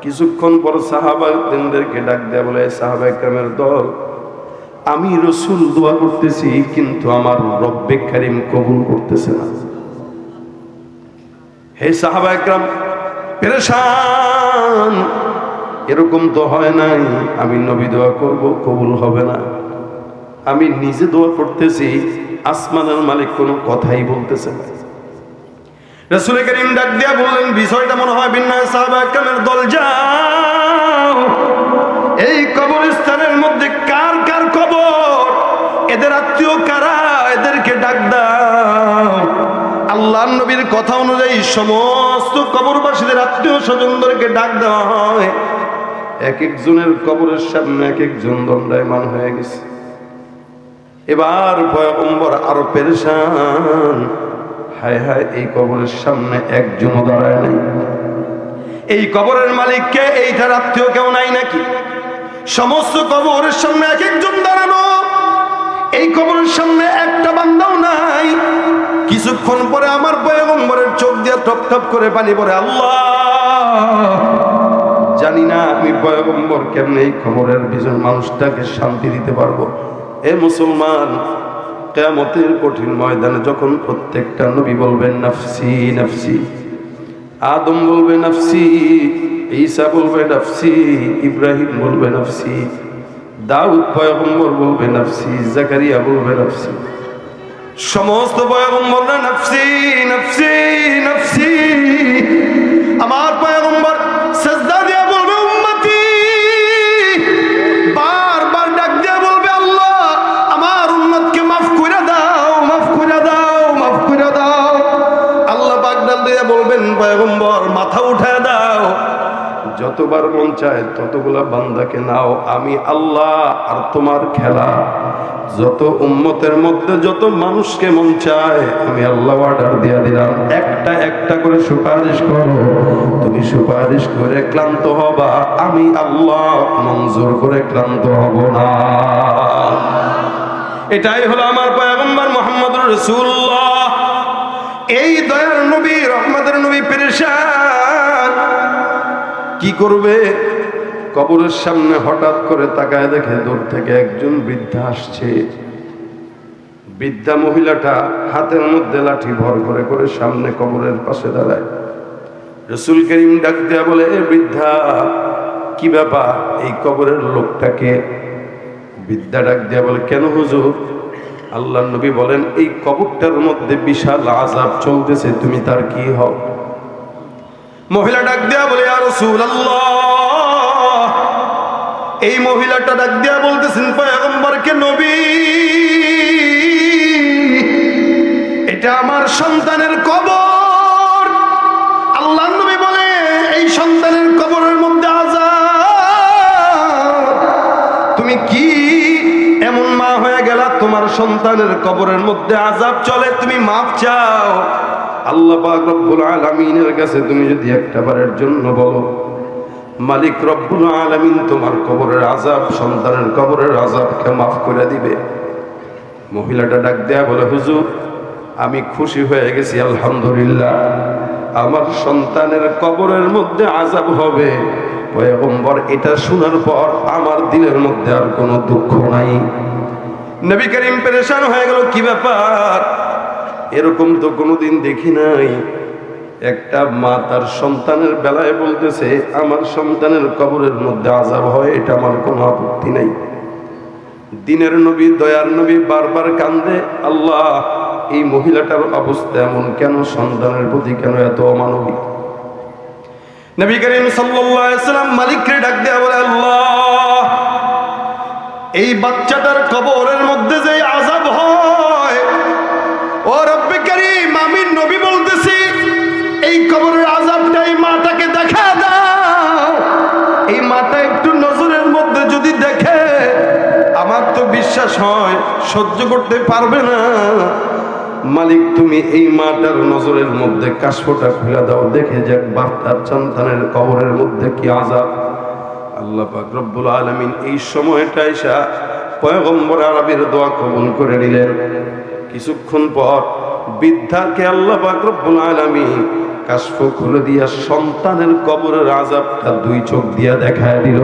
কিছুক্ষণ পর সাহাবাদেরকে ডাক দেয়া বলে, সাহাবায়ে কেরামের দল, আমি রাসূল দোয়া করতেছি কিন্তু আমার রব্বে কারীম কবুল করতেছে না। হে সাহাবায়ে কেরাম পেরেশান, এরকম তো হয় নাই, আমি নবী দোয়া করব কবুল হবে না, আমি নিজে দোয়া করতেছি, আসমানের মালিক কোনো কথাই বলতেছে না। রাসূল করিম ডাক দিয়া বললেন, বিষয়টা মনে হয় ভিন্ন। সাহাবায়ে কেরামের দল, যাও এই কবরস্থানের মধ্যে কার কার কবর, এদের আত্মীয় কারা, এদেরকে ডাক দাও। আল্লাহর নবীর কথা অনুযায়ী সমস্ত কবরবাসীদের আত্মীয় স্বজনদেরকে ডাক দেওয়া হয়। এক একজনের কবরের সামনে এক একজন দণ্ডায়মান হয়ে গেছে। এবার পয়গম্বর আরো পেরেশান, হায় হায় এই কবরের সামনে একজনও দাঁড়ায় নাই। এই কবরের মালিককে, এইটার আত্মীয় কেউ নাই নাকি? সমস্ত কবরের সামনে এক একজন দাঁড়ানো, এই কবরের সামনে একটা বান্দাও নাই। কিছুক্ষণ পরে আমার পয়গম্বরের চোখ দিয়ে টপ টপ করে পানি পড়ে। আল্লাহ জানি না আমি পয়গম্বর কেমনে এই কবরের ভিতর মানুষটাকে শান্তি দিতে পারবো। এ মুসলমান, কিয়ামতের কঠিন ময়দানে যখন প্রত্যেকটা নবী বলবেন নাফসি নাফসি, আদম বলবে নাফসি, ঈসা বলবে নাফসি, ইব্রাহিম বলবে নাফসি, দাউদ পয়গম্বর বলবে নাফসি, জাকারিয়া বলবে নাফসি, সমস্ত পয়গম্বররা নাফসি নাফসি নাফসি। আমার পয়গম্বর সিজদা দিয়ে বলবে উম্মতি, বারবার ডাক দিয়ে বলবে আল্লাহ আমার উম্মতকে মাফ করে দাও, মাফ করে দাও, মাফ করে দাও। আল্লাহ পাক ডাক দিয়ে বলবেন পয়গম্বর মাথা উঠায় দাও, যতবার মন চায় ততগুলা বান্দাকে নাও, আমি আল্লাহ আর তোমার খেলা। যত উম্মতের মধ্যে যত মানুষকে মন চায় আমি আল্লাহ অর্ডার দিয়া দিলাম, একটা একটা করে সুপারিশ করো। তুমি সুপারিশ করে ক্লান্ত হবা, আমি আল্লাহ মঞ্জুর করে ক্লান্ত হব না। এটাই হলো আমার পয়গম্বর মুহাম্মদুর রাসূলুল্লাহ। এই দয়ার নবী, রহমতের নবী পেরেশান, কি করবে? কবরের সামনে হঠাৎ করে তাকায় দেখে দূর থেকে একজন বৃদ্ধা আসছে। বৃদ্ধা মহিলাটা হাতের মধ্যে লাঠি ভর করে করে সামনে কবরের পাশে দাঁড়ায়। রাসূল করিম ডাক দেয়া বলে, এ বৃদ্ধা কি ব্যাপার, এই কবরের লোকটাকে? বৃদ্ধা ডাক দেয়া বলে, কেন হুজুর? আল্লাহর নবী বলেন, এই কবরটার মধ্যে বিশাল আযাব চলতেছে, তুমি তার কি হও? মহিলা ডাক দেয়া বলে, ইয়া রাসূলুল্লাহ। এই মহিলাটা ডাক দেয়া বলতেছেন পয়গম্বরকে, নবী এটা আমার সন্তানের কবর। আল্লাহর নবী বলে, এই সন্তানের কবরের মধ্যে আযাব, তুমি কি এমন মা হয়ে গেলা তোমার সন্তানের কবরের মধ্যে আযাব চলে, তুমি মাফ চাও। আল্লাহ পাক রব্বুল আলামিনের কাছে তুমি যদি একটা বারের জন্য বলো, মালিক রব্বুল আলামিন তোমার কবরের আযাব, সন্তানের কবরের আযাবকে মাফ করে দিবে। মহিলাটা ডাক দেয়া বলে, হুজুর আমি খুশি হয়ে গেছি, আলহামদুলিল্লাহ, আমার সন্তানের কবরের মধ্যে আযাব হবে। পয়গম্বর এটা শোনার পর আমার দিলের মধ্যে আর কোনো দুঃখ নাই। নবী করিম পেরেশান হয়ে গেল, কি ব্যাপার? এরকম তো কোনোদিন দেখি নাই। একটা মা তার সন্তানের বেলায় বলতেছে, আমার সন্তানের কবরের মধ্যে আযাব হয়, এটা আমার কোনো আপত্তি নাই। দিনের নবী, দয়ার নবী বারবার কান্দে, আল্লাহ এই মহিলাটার অবস্থা এমন কেন, সন্তানের প্রতি কেন এত অমানবিক? নবী করিম সাল্লাল্লাহু আলাইহি ওয়াসাল্লাম মালিককে ডাক দেয়া বলে, আল্লাহ এই বাচ্চাটার কবরের মধ্যে যে আযাব হয়, ও রব্বে কারীম, আমি নবী বলতেছি এই কবরের আযাবটা এই মাটাকে দেখা দাও। এই মাটা একটু নজরের মধ্যে যদি দেখে, আমার তো বিশ্বাস হয় সহ্য করতে পারবে না। মালিক, তুমি এই মাটার নজরের মধ্যে কাশফোটা খুলে দাও, দেখে যাক বাপটার সন্তানের কবরের মধ্যে কি আযাব। আল্লাহ পাক রব্বুল আলামিন এই সময়টা এসে পয়গম্বর আরবীর দোয়া কবুল করে নিলেন। কিছুক্ষণ পর বৃদ্ধাকে আল্লাহ পাক রব্বুল আলামিন কাশফ খুলে দিয়া সন্তানের কবরের আযাবটা দুই চোখ দিয়া দেখায় দিল।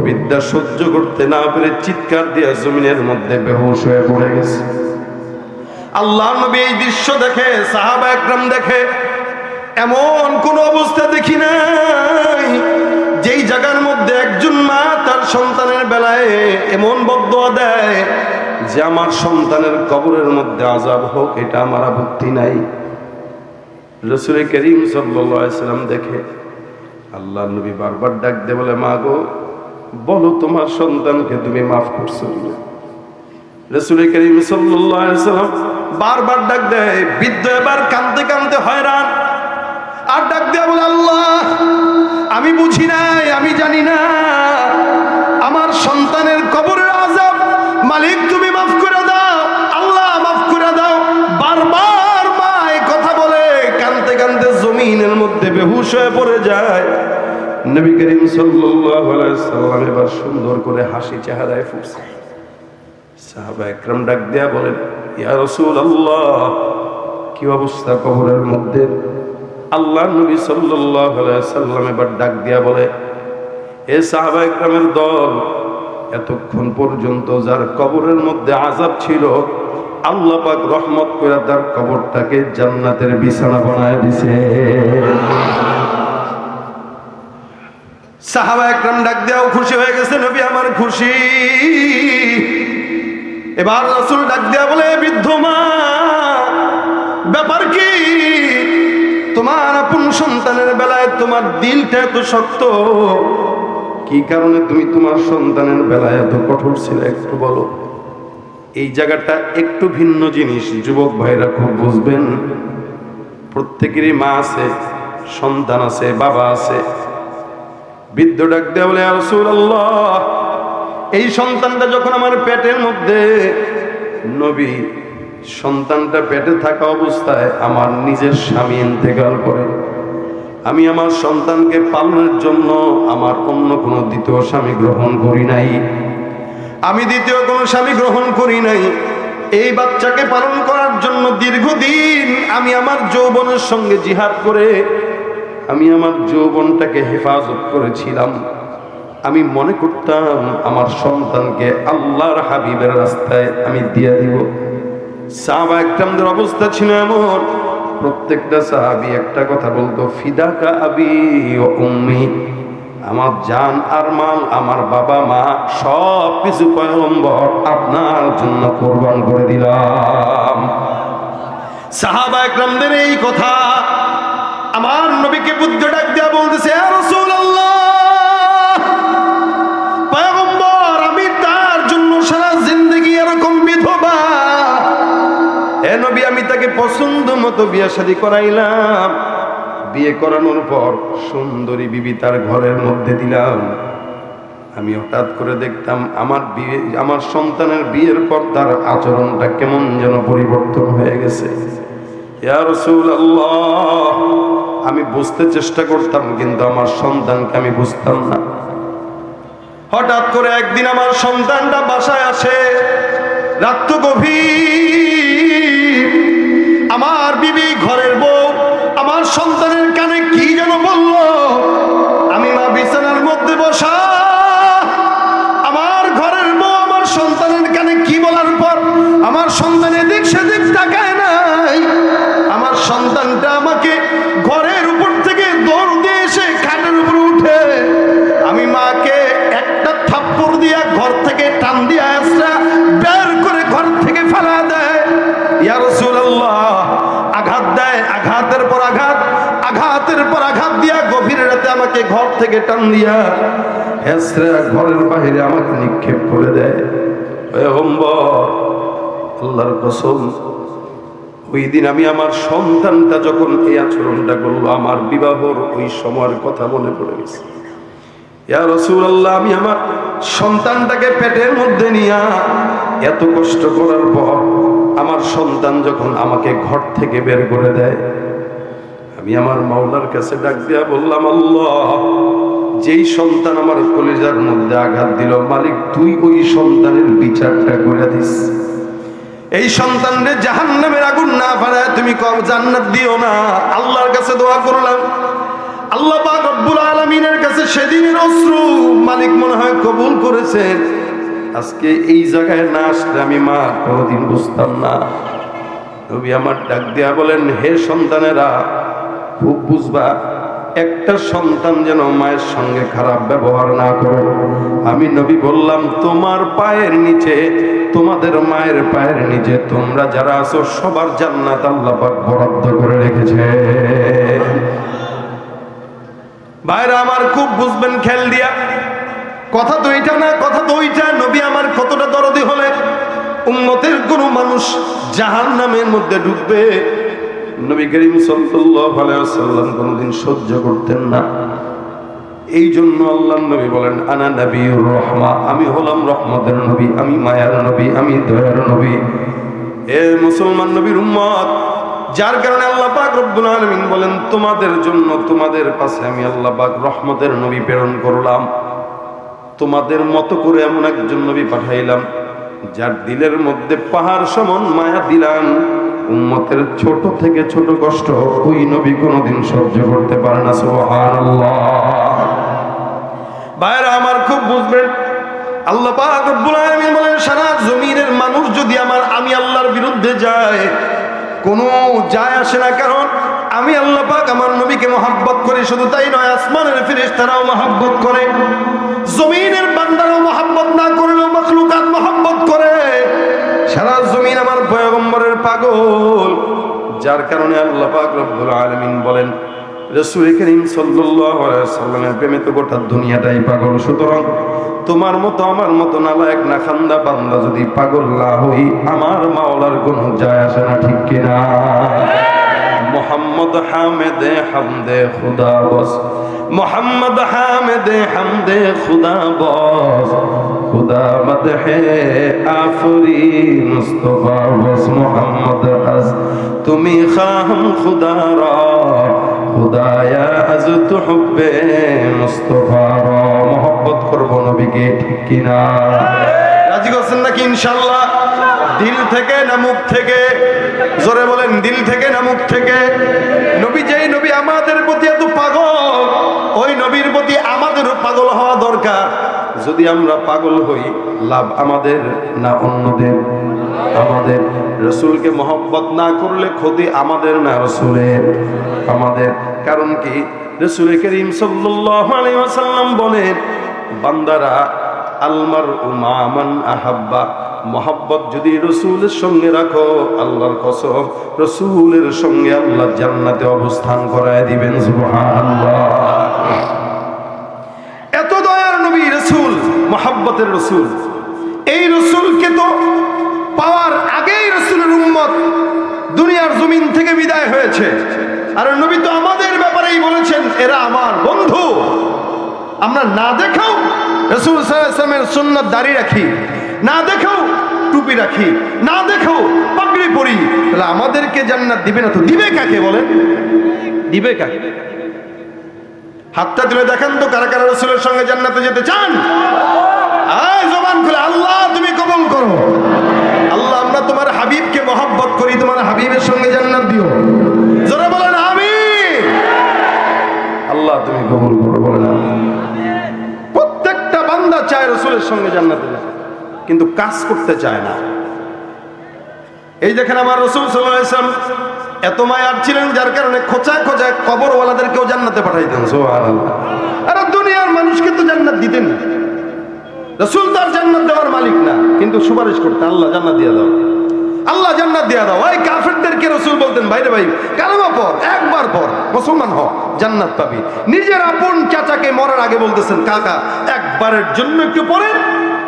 বৃদ্ধা সহ্য করতে না পেরে চিৎকার দিয়া জমিনের মধ্যে বেহুশ হয়ে পড়ে গেছে। আল্লাহর নবী এই দৃশ্য দেখে, সাহাবা একরাম দেখে, এমন কোন অবস্থা দেখি নাই যেই জায়গার মধ্যে একজন মা তার সন্তানের বেলায় এমন বদদোয়া দেয় যে আমার সন্তানের কবরের মধ্যে আযাব হোক, এটা আমার আপত্তি নাই। রাসূল করিম সাল্লাল্লাহু আলাইহি সাল্লাম দেখে আল্লাহর নবী বারবার ডাক দিয়ে বলে, মা গো, বলো তোমার সন্তানকে তুমি মাফ করছো কিনা। রাসূল করিম সাল্লাল্লাহু আলাইহি সাল্লাম বারবার ডাক দেয়। বৃদ্ধ এবার কাঁদতে কাঁদতে হয়রান, আর ডাক দেয়া বলে, আল্লাহ, আমি বুঝি নাই, আমি জানি না আমার সন্তানের কবরের আযাব, মালিক তুমি মাফ করে দাও, আল্লাহ মাফ করে দাও। বারবার মা এই কথা বলে কাঁদতে কাঁদতে জমিনের মধ্যে বেহুশ হয়ে পড়ে যায়। নবী করিম সাল্লাল্লাহু আলাইহি সাল্লাম এবার সুন্দর করে হাসি চেহারায় ফুটছে। সাহাবা একরাম ডাক দেয়া বলেন, ইয়া রাসূলুল্লাহ, কি অবস্থা কবরের মধ্যে? আল্লাহর নবী সাল্লাল্লাহু আলাইহি সাল্লাম এবার ডাক দিয়া বলে, এ সাহাবা একরামের দল, এতক্ষণ পর্যন্ত যার কবরের মধ্যে আযাব ছিল, আল্লাহ পাক রহমত করে তার কবরটাকে জান্নাতের বিছানা বানায় দিয়েছে। সাহাবা একরাম ডাক দেওয়া খুশি হয়ে গেছে, নবী আমার খুশি। এবার রাসূল ডাক দেয়া বলে, বৃদ্ধ মা, ব্যাপার কি? তোমার আপন সন্তানের বেলায় তোমার দিলটা এত শক্ত, কি কারণে তুমি তোমার সন্তানের বেলায় এত কঠোর ছিলে, একটু বলো। এই জায়গাটা একটু ভিন্ন জিনিস, যুবক ভাইরা খুব বুঝবেন। প্রত্যেকেরই মা আছে, সন্তান আছে, বাবা আছে। বৃদ্ধ ডাক দেয়া বলে, ইয়া রাসূলুল্লাহ, এই সন্তানটা যখন আমার পেটের মধ্যে, নবী, সন্তানটা পেটে থাকা অবস্থায় আমার নিজের স্বামী ইন্তেকাল করে। আমি আমার সন্তানকে পালনের জন্য আমার অন্য কোনো দ্বিতীয় স্বামী গ্রহণ করি নাই। আমি দ্বিতীয় কোনো স্বামী গ্রহণ করি নাই। এই বাচ্চাকে পালন করার জন্য দীর্ঘদিন আমি আমার যৌবনের সঙ্গে জিহাদ করে আমি আমার যৌবনটাকে হেফাজত করেছিলাম। আমি মনে করতাম আমার সন্তানকে আল্লাহর হাবিবের রাস্তায় আমি দিয়ে দিব। সাহাবা একরামদের অবস্থা ছিল এমন, প্রত্যেকটা সাহাবী একটা কথা বলতো, ফিদাকা আবি ওয়া উম্মি, আমার জান আর মাল, আমার বাবা মা সব কিছু পয়গম্বর আপনার জন্য কোরবান করে দিলাম। সাহাবা একরামদের এই কথা আমার নবীকে বুদ্ধ ডাক দিয়া বলতেছে, ইয়া রাসূলুল্লাহ, পয়গম্বর, আমি তার জন্য সারা জিন্দেগি এরকম বিধবা, হে নবী, আমি তাকে পছন্দ মতো বিয়ে শাদী করাইলাম। বিয়ে করানোর পর সুন্দরী বিবি তার ঘরের মধ্যে দিলাম। আমি হঠাৎ করে দেখতাম আমার সন্তানের বিয়ের পর তার আচরণটা কেমন যেন পরিবর্তন হয়ে গেছে। ইয়া রাসূলুল্লাহ, আমি বুঝতে চেষ্টা করতাম কিন্তু আমার সন্তানকে আমি বুঝতাম না। হঠাৎ করে একদিন আমার সন্তানটা বাসায় আসে, রাত তো গভীর। আমার বিবি, ঘরের বউ, আমার সন্তানের কানে কি যেন বলল। আমি মা বিছানার মধ্যে বসা, আমার ঘরের বউ আমার সন্তানের কানে কি বলার পর আমার সন্তান এদিক সেদিক তাকায় নাই। আমার সন্তানটা আমাকে ঘরের উপর থেকে দৌড় দিয়ে এসে খাটের উপর উঠে আমি মাকে একটা থাপ্পড় দিয়া ঘর থেকে টান দিয়া আসরা বের করে ঘর থেকে ফেলা দেয়। ইয়া রাসূলুল্লাহ, আঘাত দেয়, আঘাতের পর আঘাত, আঘাতের পর আঘাত দিয়া গভীর রাতে আমাকে ঘর থেকে টান দিয়া হেসরা ঘরের বাইরে আমাকে নিক্ষেপ করে দেয়। পয়গম্বর, আল্লাহর কসম, ওই দিন আমি আমার সন্তানটা যখন এই আচরণটা করলো, আমার বিবাহর ওই সময়ের কথা মনে পড়ে গেছে। ইয়া রাসূলুল্লাহ, আমি আমার সন্তানটাকে পেটের মধ্যে নিয়ে এত কষ্ট করার পর আমার সন্তান যখন আমাকে ঘর থেকে বের করে দেয়, আমি আমার মাওলার কাছে ডাক দিয়া বললাম, আল্লাহ, যেই সন্তান আমার কলিজার মধ্যে আঘাত দিল, মালিক তুই ওই সন্তানের বিচারটা করে দিস। এই সন্তানের জাহান্নামের আগুন না ফাড়ায় তুমি জান্নাত দিও না। আল্লাহর কাছে দোয়া করলাম, আল্লাহ পাক রব্বুল আলামিনের কাছে সেদিনের অশ্রু মালিক মনে হয় কবুল করেছেন। আজকে এই জায়গায় না আসলে আমি মা কোনোদিন বুঝতাম না। নবী আমার ডাক দিয়া বলেন, হে সন্তানেরা, খুব বুঝবা, একটা সন্তান যেন মায়ের সঙ্গে খারাপ ব্যবহার না করে। আমি নবী বললাম, তোমার পায়ের নিচে, তোমাদের মায়ের পায়ের নিচে তোমরা যারা আছো সবার জান্নাত আল্লাহ পাক বরাদ্দ করে রেখেছে। ভাইরা আমার, খুব বুঝবেন খেল দিয়া। কথা তো এটা না, কথা তো ওইটা। নবী আমার কতটা দরদি হলে উম্মতের কোন মানুষ জাহান্নামের মধ্যে ঢুকবে, নবী করিম সাল্লাল্লাহু আলাইহি ওয়াসাল্লাম কোনদিন সহ্য করতেন না। এই জন্য আল্লাহর নবী বলেন, আনা নবিয়ুর রাহমা, আমি হলাম রহমতের নবী, আমি মায়ার নবী, আমি দয়ার নবী। এ মুসলমান নবীর উম্মত, যার কারণে আল্লাহ পাক রব্বুল আলামিন বলেন, তোমাদের জন্য, তোমাদের পাশে আমি আল্লাহ পাক রহমতের নবী প্রেরণ করলাম। তোমাদের মতো করে এমন একজন নবী পাঠাইলাম, যার দিলের মধ্যে পাহাড় সমান মায়া দিলাম। উম্মতের ছোট থেকে ছোট কষ্ট ওই নবী কোনোদিন সহ্য করতে পারে না। সুবহানাল্লাহ। ভাইরা আমার, খুব বুঝবেন, আল্লাহ পাক রব্বুল আলামিন বলেন, সারা জমিনের মানুষ যদি আমি আল্লাহর বিরুদ্ধে যায়, কোনো যায় আসে না, কারণ আমি আল্লাহ পাক আমার নবীকে মহব্বত করি। শুধু তাই নয়, আসমানের ফেরেশতারাও মহব্বত করে, জমিনের বান্দারাও মহব্বত না করলেও মাখলুকাত মহব্বত করে। সারা জমিন আমার পয়গম্বরের পাগল, যার কারণে আল্লাহ পাক রব্বুল আলামিন বলেন, রাসূল করিম সাল্লাল্লাহু আলাইহি ওয়াসাল্লামের প্রেমে তো গোটা দুনিয়াটাই পাগল। সুতরাং তোমার মতো আমার মতো নালায়েক না খান্দা বান্দা যদি পাগল না হই, আমার মাওলার কোনো যায় আসে না, ঠিক কিনা? মোহাম্মদ হামেদে হামদে খুদা বস, মোহাম্মদ হামেদে হামদে খুদা বস, খুদা মদহে আফরি মুস্তফা বস, মোহাম্মদ আজ তুমি খাম খুদা রা, খুদায়া আজ তু হুব্বে মুস্তফা রা। মোহব্বত করবো নবীকে, ঠিক কিনা? রাজি করছেন নাকি ইনশাআল্লাহ? দিল থেকে না মুখ থেকে? জোরে বলেন, দিল থেকে না মুখ থেকে? নবী, যেই নবী আমাদের প্রতি এত পাগল, ওই নবীর প্রতি আমাদেরও পাগল হওয়া দরকার। যদি আমরা পাগল হই, লাভ আমাদের না অন্যদের? আমাদের। রাসূলকে মহব্বত না করলে ক্ষতি আমাদের না রাসূলের? আমাদের। কারণ কি? রাসূল করিম সাল্লাল্লাহু আলাইহি ওয়াসাল্লাম বলেন, বান্দারা আলমারউ মা মান আহাব্বা, মহব্বত যদি রাসূলের সঙ্গে রাখো, আল্লাহর কসম, রাসূলের সঙ্গে আল্লাহ জান্নাতে অবস্থান করায় দিবেন। সুবহানাল্লাহ। এত দয়ার নবী রাসূল, মহব্বতের রাসূল। এই রাসূলকে তো পাওয়ার আগেই রাসূলের উম্মত দুনিয়ার জমিন থেকে বিদায় হয়েছে। আর নবী তো আমাদের ব্যাপারেই বলেছেন, এরা আমার বন্ধু। আমরা না দেখাও রাসূল সাল্লাল্লাহু আলাইহি ওয়াসাল্লামের সুন্নাত দাড়ি রাখি, না দেখাও টুপি রাখি, না দেখাও পাগড়ি পরি, তাহলে আমাদেরকে জান্নাত দিবে না তো দিবে কাকে বলেন? দিবে কাকে? হাতটা তুলে দেখান তো কারা কারা রাসূলের সঙ্গে জান্নাতে যেতে চান? আয় জবান খুলে, আল্লাহ তুমি কবুল করো। আল্লাহ, আমরা তোমার হাবিবকে মহব্বত করি, তোমার হাবিবের সঙ্গে জান্নাত দিও। জোরে বলেন আমিন। আল্লাহ তুমি কবুল করো, বলেন আমিন। প্রত্যেকটা বান্দা চায় রাসূলের সঙ্গে জান্নাতে যেতে, কিন্তু কাজ করতে চায় না। এই দেখেন, আমার রাসূল সাল্লাল্লাহু আলাইহি ওয়াসাল্লাম এত মায়ার ছিলেন, যার কারণে খোঁচায় খোঁচায় কবরওয়ালাদেরকেও জান্নাতে পাঠাইতেন। সুবহানাল্লাহ। আর দুনিয়ার মানুষকে তো জান্নাত দিতেন। রাসূল তার জান্নাত দেওয়ার মালিক না, কিন্তু সুপারিশ করতেন, আল্লাহ জান্নাত দিয়ে দাও, আল্লাহ জান্নাত দিয়ে দাও। ওই কাফেরদেরকে রাসূল বলতেন, ভাইরে ভাই, কালেমা পড়, একবার পড়, মুসলমান হ, জান্নাত পাবি। নিজের আপন চাচাকে মরার আগে বলতেছেন, কাকা একবারের জন্য একটু পড়েন,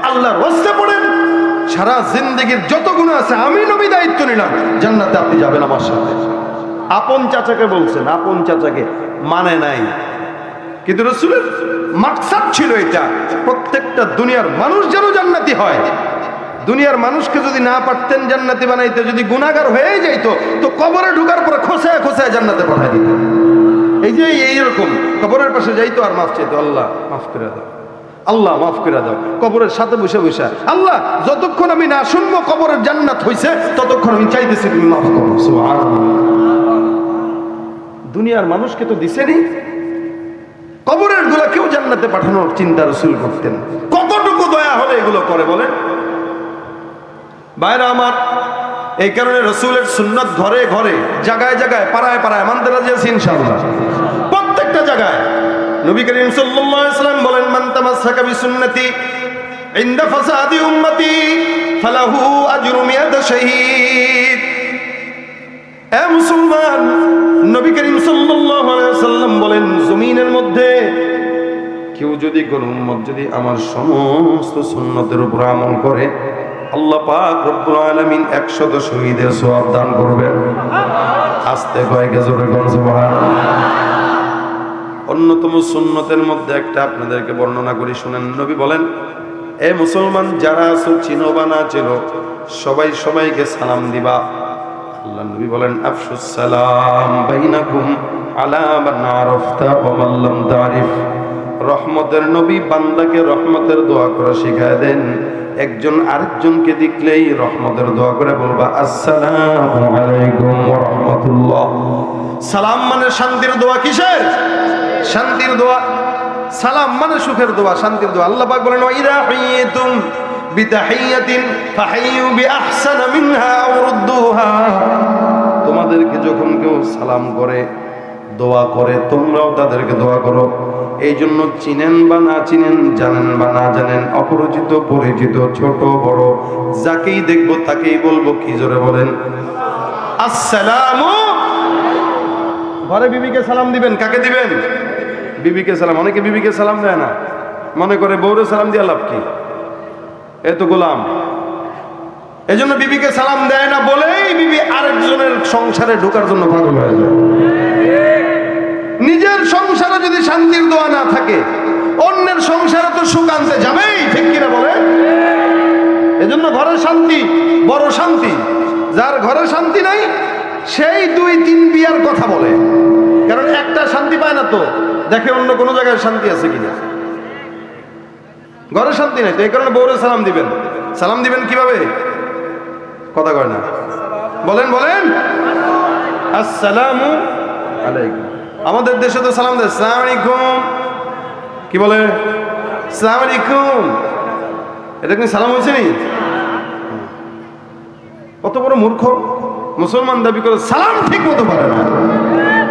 আল্লাহর ওয়াস্তে পড়েন, সারা জিন্দেগির যত গুনাহ আছে আমি নবী দায়িত্ব নিলাম, জান্নাতে আপনি যাবেন আমার সাথে। আপন চাচাকে বলছেন, আপন চাচাকে মানে নাই, কিন্তু রাসূলের মাকসাদ ছিল এটা, প্রত্যেকটা দুনিয়ার মানুষ যেন জান্নাতি হয়। দুনিয়ার মানুষকে যদি না পারতেন জান্নাতি বানাইতে, যদি গুনাহগার হয়ে যাইতো, তো কবরে ঢোকার পরে খোসায় খোসায় জান্নাতে পাঠাই দিত। এই যে এইরকম কবরের পাশে যাইতো আর মাফ চাইতো, আল্লাহ মাফ করে দাও, আল্লাহ মাফ করে দাও। কবরের সাথে বসে বসে আল্লাহ যতক্ষণ আমি না শুনবো কবরের জান্নাত হইছে, ততক্ষণ আমি চাইতেছি তুমি মাফ করো। সুবহানাল্লাহ। দুনিয়ার মানুষকে তো দিছেনি, কবরের গুলা কেউ জান্নাতে পাঠানোর চিন্তা রাসূল করতেন। কতটুকু দয়া হলে এগুলো করে বলেন ভাইরা আমার। এই কারণে রাসূলের সুন্নাত ঘরে ঘরে, জায়গায় জায়গায়, পাড়ায় পাড়ায় মানতে রাজি আছি ইনশাআল্লাহ। প্রত্যেকটা জায়গায় নবী করিম সাল্লাল্লাহু আলাইহি ওয়াসাল্লাম বলেন, মান তামাসসাকা বিসুন্নতি ইনদা ফাসাদি উম্মতি ফালাহু আজরু মিয়াত শাহীদ। এ মুসলমান, নবী করিম সাল্লাল্লাহু আলাইহি ওয়াসাল্লাম বলেন, জমিনের মধ্যে কেউ যদি, কোন উম্মত যদি আমার সমস্ত সুন্নতের উপর আমল করে, আল্লাহ পাক রব্বুল আলামিন 100 শহীদের সওয়াব দান করবেন। আস্তে কয়েকে জোরে কোন সুবহানাল্লাহ। অন্যতম সুন্নতের মধ্যে একটা আপনাদেরকে বর্ণনা করি, শুনেন। নবী বলেন, এ মুসলমান যারা আছো, চিনো বা না চিনো, সবাই সবাইকে সালাম দিবা। আল্লাহ নবী বলেন, আফশুস সালাম বাইনাকুম আলা মান আরাফতা ওয়া মান লাম তারিফ। রহমতের নবী বান্দাকে রহমতের দোয়া করা শিখায় দেন। একজন আরেকজনকে দেখলেই রহমতের দোয়া করে বলবা, আসসালামু আলাইকুম ওয়া রাহমাতুল্লাহ। সালাম মানে শান্তির দোয়া। কিসের? শান্তির দোয়া। সালাম মানে সুখের দোয়া, শান্তির দোয়া। আল্লাহ পাক বলেন, ওয়া ইযা হুইয়িতুম বিতাহিয়াতিন ফাহাইয়ু বিআহসানা মিনহা আও রুদ্দুহা। তোমাদেরকে যখন কেউ সালাম করে, দোয়া করে, তোমরাও তাদেরকে দোয়া করো। এই জন্য চিনেন বা না চিনেন, জানেন বা না জানেন, অপরিচিত পরিচিত, ছোট বড়, যাকেই দেখবো তাকেই বলবো কি, জোরে বলেন আসসালামু। ঘরে বিবিকে সালাম দিবেন, কাকে দিবেন? বিবিকে সালাম। অনেকে বিবিকে সালাম দেয় না, মনে করে বউরে সালাম দিয়ে লাভ কি, এ তো গোলাম। এই জন্য বিবিকে সালাম দেয় না বলেই বিবি আরেকজনের সংসারে ঢোকার জন্য পাগল হয়ে যায়। নিজের সংসারে যদি শান্তির দোয়া না থাকে, অন্যের সংসারে তো সুখ আনতে যাবেই, ঠিক কিনা বলে? এজন্য ঘরের শান্তি বড় শান্তি। যার ঘরে শান্তি নাই, সেই 2-3 বিয়ার কথা বলে, কারণ একটা শান্তি পায় না তো দেখে অন্য কোনো জায়গায় শান্তি আছে কিনা। ঘরে শান্তি নাই তো, এই কারণে বউরে সালাম দিবেন। সালাম দিবেন কিভাবে? কথা কয় না, বলেন বলেন আসসালামু আলাইকুম। আমাদের দেশে তো সালাম দেয় আসসালামু আলাইকুম, কি বলে? আসসালামু আলাইকুম। এটা কি সালাম হয়েছে নি? কত বড় মূর্খ মুসলমান দাবি করে, সালাম ঠিক মতো পারে না।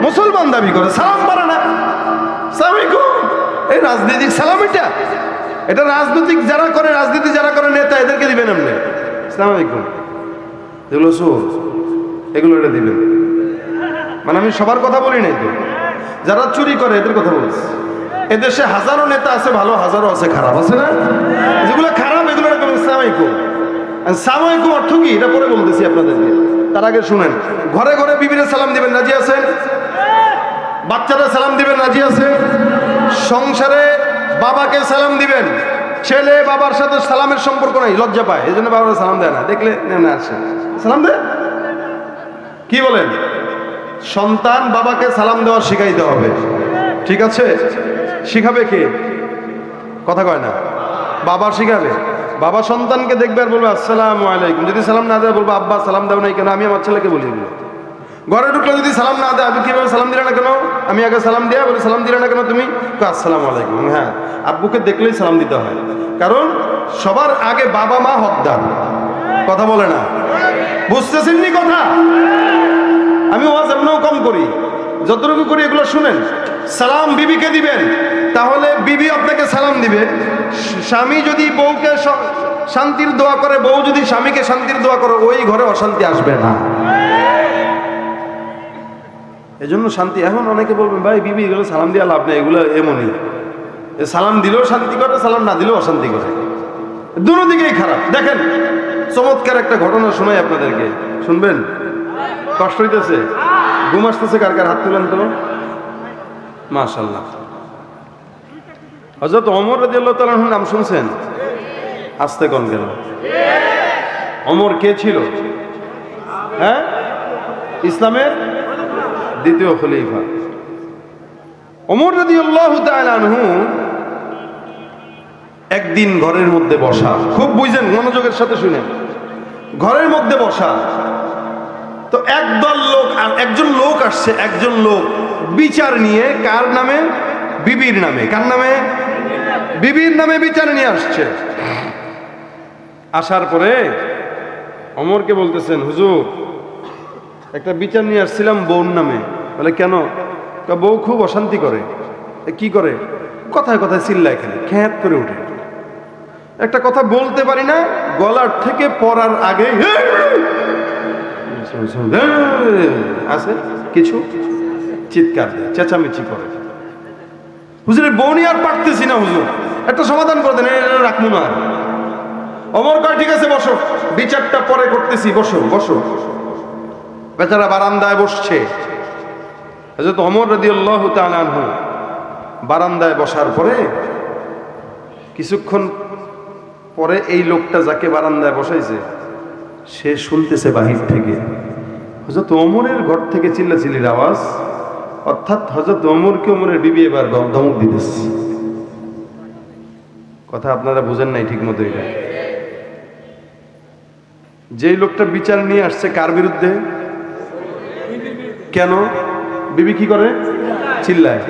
মুসলমান দাবি করে, সালাম পারে না। আসসালামু আলাইকুম, এই রাজনৈতিক সালাম। এটা রাজনৈতিক যারা করে, রাজনীতি যারা করে, নেতা, এদেরকে দিবেন এমনি আসসালামু আলাইকুম। এগুলো সুর, এগুলো এটা দিবেন। মানে আমি সবার কথা বলি নাই তো, যারা চুরি করে এদের কথা বলছি। এদেশে হাজারো নেতা আছে ভালো, হাজারো আছে খারাপ, আছে না? যেগুলো খারাপ এগুলো আসসালামু আলাইকুম। আসসালামু আলাইকুম অর্থ কি এটা পরে বলতেছি আপনাদেরকে, তার আগে শুনেন। ঘরে ঘরে বিবিরে সালাম দিবেন, রাজি আছেন? বাচ্চারা সালাম দিবেন, রাজি আছে? সংসারে বাবাকে সালাম দিবেন। ছেলে বাবার সাথে সালামের সম্পর্ক নাই, লজ্জা পায়, এই জন্য বাবার সালাম দেয় না। দেখলে না আসে সালাম দেয়, কি বলেন? সন্তান বাবাকে সালাম দেওয়া শিখাইতে হবে, ঠিক আছে? শিখাবে কে? কথা কয় না, বাবা শিখাবে। বাবা সন্তানকে দেখবে আর বলবে আসসালামু আলাইকুম। যদি সালাম না দেয় বলবো, আব্বা সালাম দাও নাই কেন? আমি আমার ছেলেকে বলি এগুলো। ঘরে ঢুকলে যদি সালাম না দেয়, আপনি কিভাবে সালাম দিলে না কেন? আমি আগে সালাম দিয়া বলি, সালাম দিলে না কেন তুমি? আসসালামু আলাইকুম। হ্যাঁ, আব্বুকে দেখলেই সালাম দিতে হয়, কারণ সবার আগে বাবা মা হকদার। কথা বলে না, বুঝতেছেন নি কথা? আমি ওয়াজ এমনও কম করি, যতটুকু করি এগুলো শুনেন। সালাম বিবিকে দিবেন, তাহলে বিবি আপনাকে সালাম দিবে। স্বামী যদি বউকে শান্তির দোয়া করে, বউ যদি স্বামীকে শান্তির দোয়া করে, ওই ঘরে অশান্তি আসবে না। এজন্য শান্তি। এখন অনেকে বলবেন, ভাই বিবি এগুলো সালাম দিয়ে লাভ নেই, এগুলো এমনই। সালাম দিলেও শান্তি করে, সালাম না দিলেও অশান্তি করে, দুটো দিকেই খারাপ। দেখেন চমৎকার একটা ঘটনা শোনাই আপনাদেরকে, শুনবেন? কষ্ট হইতেছে? ঘুম আসতেছে? কার কার হাত তুলেন তো। মাশাআল্লাহ। হযরত ওমর রাদিয়াল্লাহু তাআলার নাম শুনছেন? আস্তে কোন কেন? ওমর কে ছিল? হ্যাঁ, ইসলামের দ্বিতীয় খলিফা। ওমর রাদিয়াল্লাহু তাআলা আনহু একদিন ঘরের মধ্যে বসা, খুব বুঝেন, মনোযোগের সাথে শুনেন, ঘরের মধ্যে বসা, তো একদল লোক, একজন লোক আসছে, একজন লোক বিচার নিয়ে, কার নামে? বিবির নামে। কার নামে? বিবির নামে বিচার নিয়ে আসছে। আসার পরে ওমরকে বলতেছেন, হুজুর একটা বিচার নিয়ে আসছিলাম বউর নামে। বলে কেন? বউ খুব অশান্তি করে। কি করে? কথায় কথায় চিল্লায়, খালি খ্যাত করে উঠে, একটা কথা বলতে পারি না, গলার থেকে পড়ার আগে আছে কিছু চিৎকার দেয়, চেঁচামেচি করে। হুজুরের বউ নিয়ে আর পারতেছি না, হুজুর একটা সমাধান করে দেন, রাখবো না। ওমর কয় ঠিক আছে বসো, বিচারটা পরে করতেছি, বসো বসো। বেচারা বারান্দায় বসছে। হযরত ওমর রাদিয়াল্লাহু তাআলা আনহু বারান্দায় বসার পরে কিছুক্ষণ পরে এই লোকটা যাকে বারান্দায় বসাইছে সে শুনতেছে বাহির থেকে হযরত ওমরের ঘর থেকে চিল্লাচিল্লির আওয়াজ, অর্থাৎ হযরত ওমরকে ওমরের বিবি এবার ধমক দিতেছে। কথা আপনারা বুঝেন নাই ঠিক মতো। এটা যেই লোকটা বিচার নিয়ে আসছে কার বিরুদ্ধে? কেন? বিবি কি করে? চিল্লায়।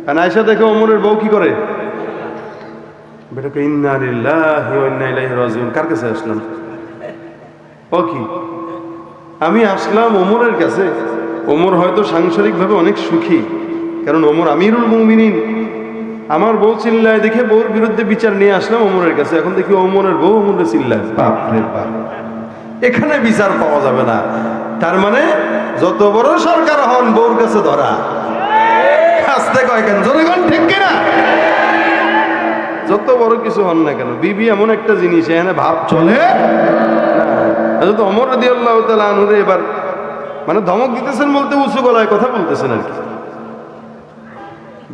আর আয়েশা দেখে ওমরের বউ কি করে? বেটাকে ইন্না লিল্লাহি ওয়া ইন্না ইলাইহি রাজিউন। কার কাছে আসলাম? ও কি, আমি আসলাম ওমরের কাছে। ওমর হয়তো সাংসারিকভাবে অনেক সুখী, কারণ ওমর আমিরুল মুমিনিন। আমার বউ চিল্লায় দেখে বউর বিরুদ্ধে বিচার নিয়ে আসলাম ওমরের কাছে। এখন দেখি ওমরের বউ ওমরের চিল্লায়। বাপ রে বাপ, এখানে বিচার পাওয়া যাবে না। তার মানে যত বড় সরকার হন, বউর কাছে ধরা। আস্তে কয় কেন? জনগণ ঠিক কিনা? যত বড় কিছু হন না কেন, বিবি এমন একটা জিনিস, এখানে ভাব চলে না। ওমর রাদিয়াল্লাহু তাআলা আনহু এবার মানে ধমক দিতেছেন বলতে উঁচু গলায় কথা বলতেছেন আর কি।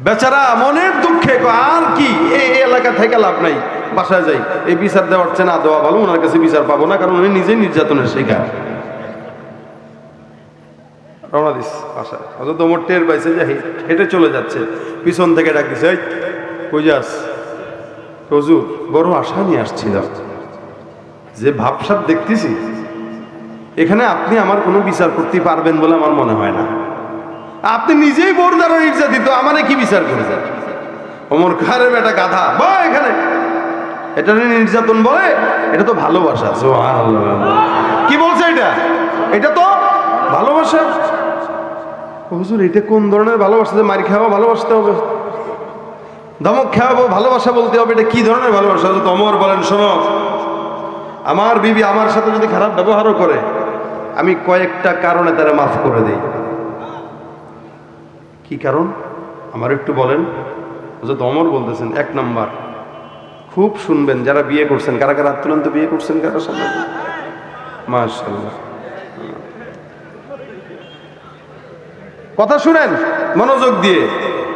বেচারা মনের দুঃখে আর কি, এই এলাকা থেকে লাভ নাই, বাসায় যাই, এই বিচার দেওয়ার চেয়ে না দেওয়া ভালো, ওনার কাছে বিচার পাবো না, কারণ উনি নিজেই নির্যাতনের শিকার। রওনা দিস বাসায়। হযরত ওমর টের পাইছে যে হেঁটে চলে যাচ্ছে, পিছন থেকে ডাক দিছে, এই কই যাস? হুজুর বড় আশা নিয়ে আসছিলাম, যে ভাবসাব দেখতেছি এখানে আপনি আমার কোনো বিচার করতে পারবেন বলে আমার মনে হয় না। আপনি নিজেই বউর দ্বারা নির্যাতিত, আমারে কি বিচার করে যান? ওমর খারে বেটা গাধা, বা এখানে এটা নির্যাতন বলে? এটা তো ভালোবাসা। সুবহানাল্লাহ। কি বলছে এটা? এটা তো ভালোবাসা। হুজুর এটা কোন ধরনের ভালোবাসা? যে মারি খাওয়া ভালোবাসতে হবে, ধমক খাওয়াবো ভালোবাসা বলতে হবে, এটা কি ধরনের ভালোবাসা? তো ওমর বলেন, শোনো, আমার বিবি আমার সাথে যদি খারাপ ব্যবহারও করে, আমি কয়েকটা কারণে তারা মাফ করে দেই। কি কারণ আমার একটু বলেন। হযরত ওমর বলতেছেন, এক নাম্বার, খুব শুনবেন, যারা বিয়ে করছেন, কারা কারা হাত তুলেন তো, বিয়ে করছেন কারা? সামনে মাশাআল্লাহ। কথা শুনেন মনোযোগ দিয়ে।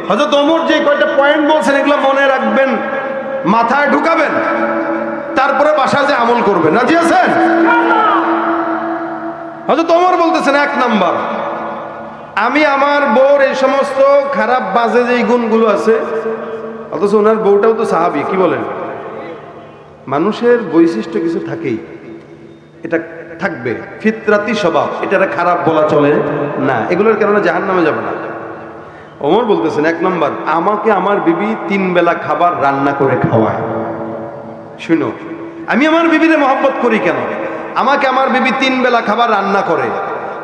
হযরত ওমর যে কয়টা পয়েন্ট বলছেন এগুলো মনে রাখবেন, মাথায় ঢুকাবেন, তারপরে বাসায় যে আমল করবেন। রাজি আছেন? হযরত ওমর বলতেছেন, এক নাম্বার, আমি আমার বউর এই সমস্ত খারাপ বাজে যে গুণগুলো আছে, অথচ ওনার বউটাও তো সাহাবী, কি বলেন? মানুষের বৈশিষ্ট্য কিছু থাকেই, এটা থাকবে, ফিতরাতি স্বভাব, এটা খারাপ বলা চলে না, এগুলোর কারণে জাহান্নামে যাবে না। ওমর বলতেছেন, এক নাম্বার, আমাকে আমার বিবি 3 বেলা খাবার রান্না করে খাওয়ায়। শুনো, আমি আমার বিবিরে মহব্বত করি কেন? আমাকে আমার বিবি 3 বেলা খাবার রান্না করে।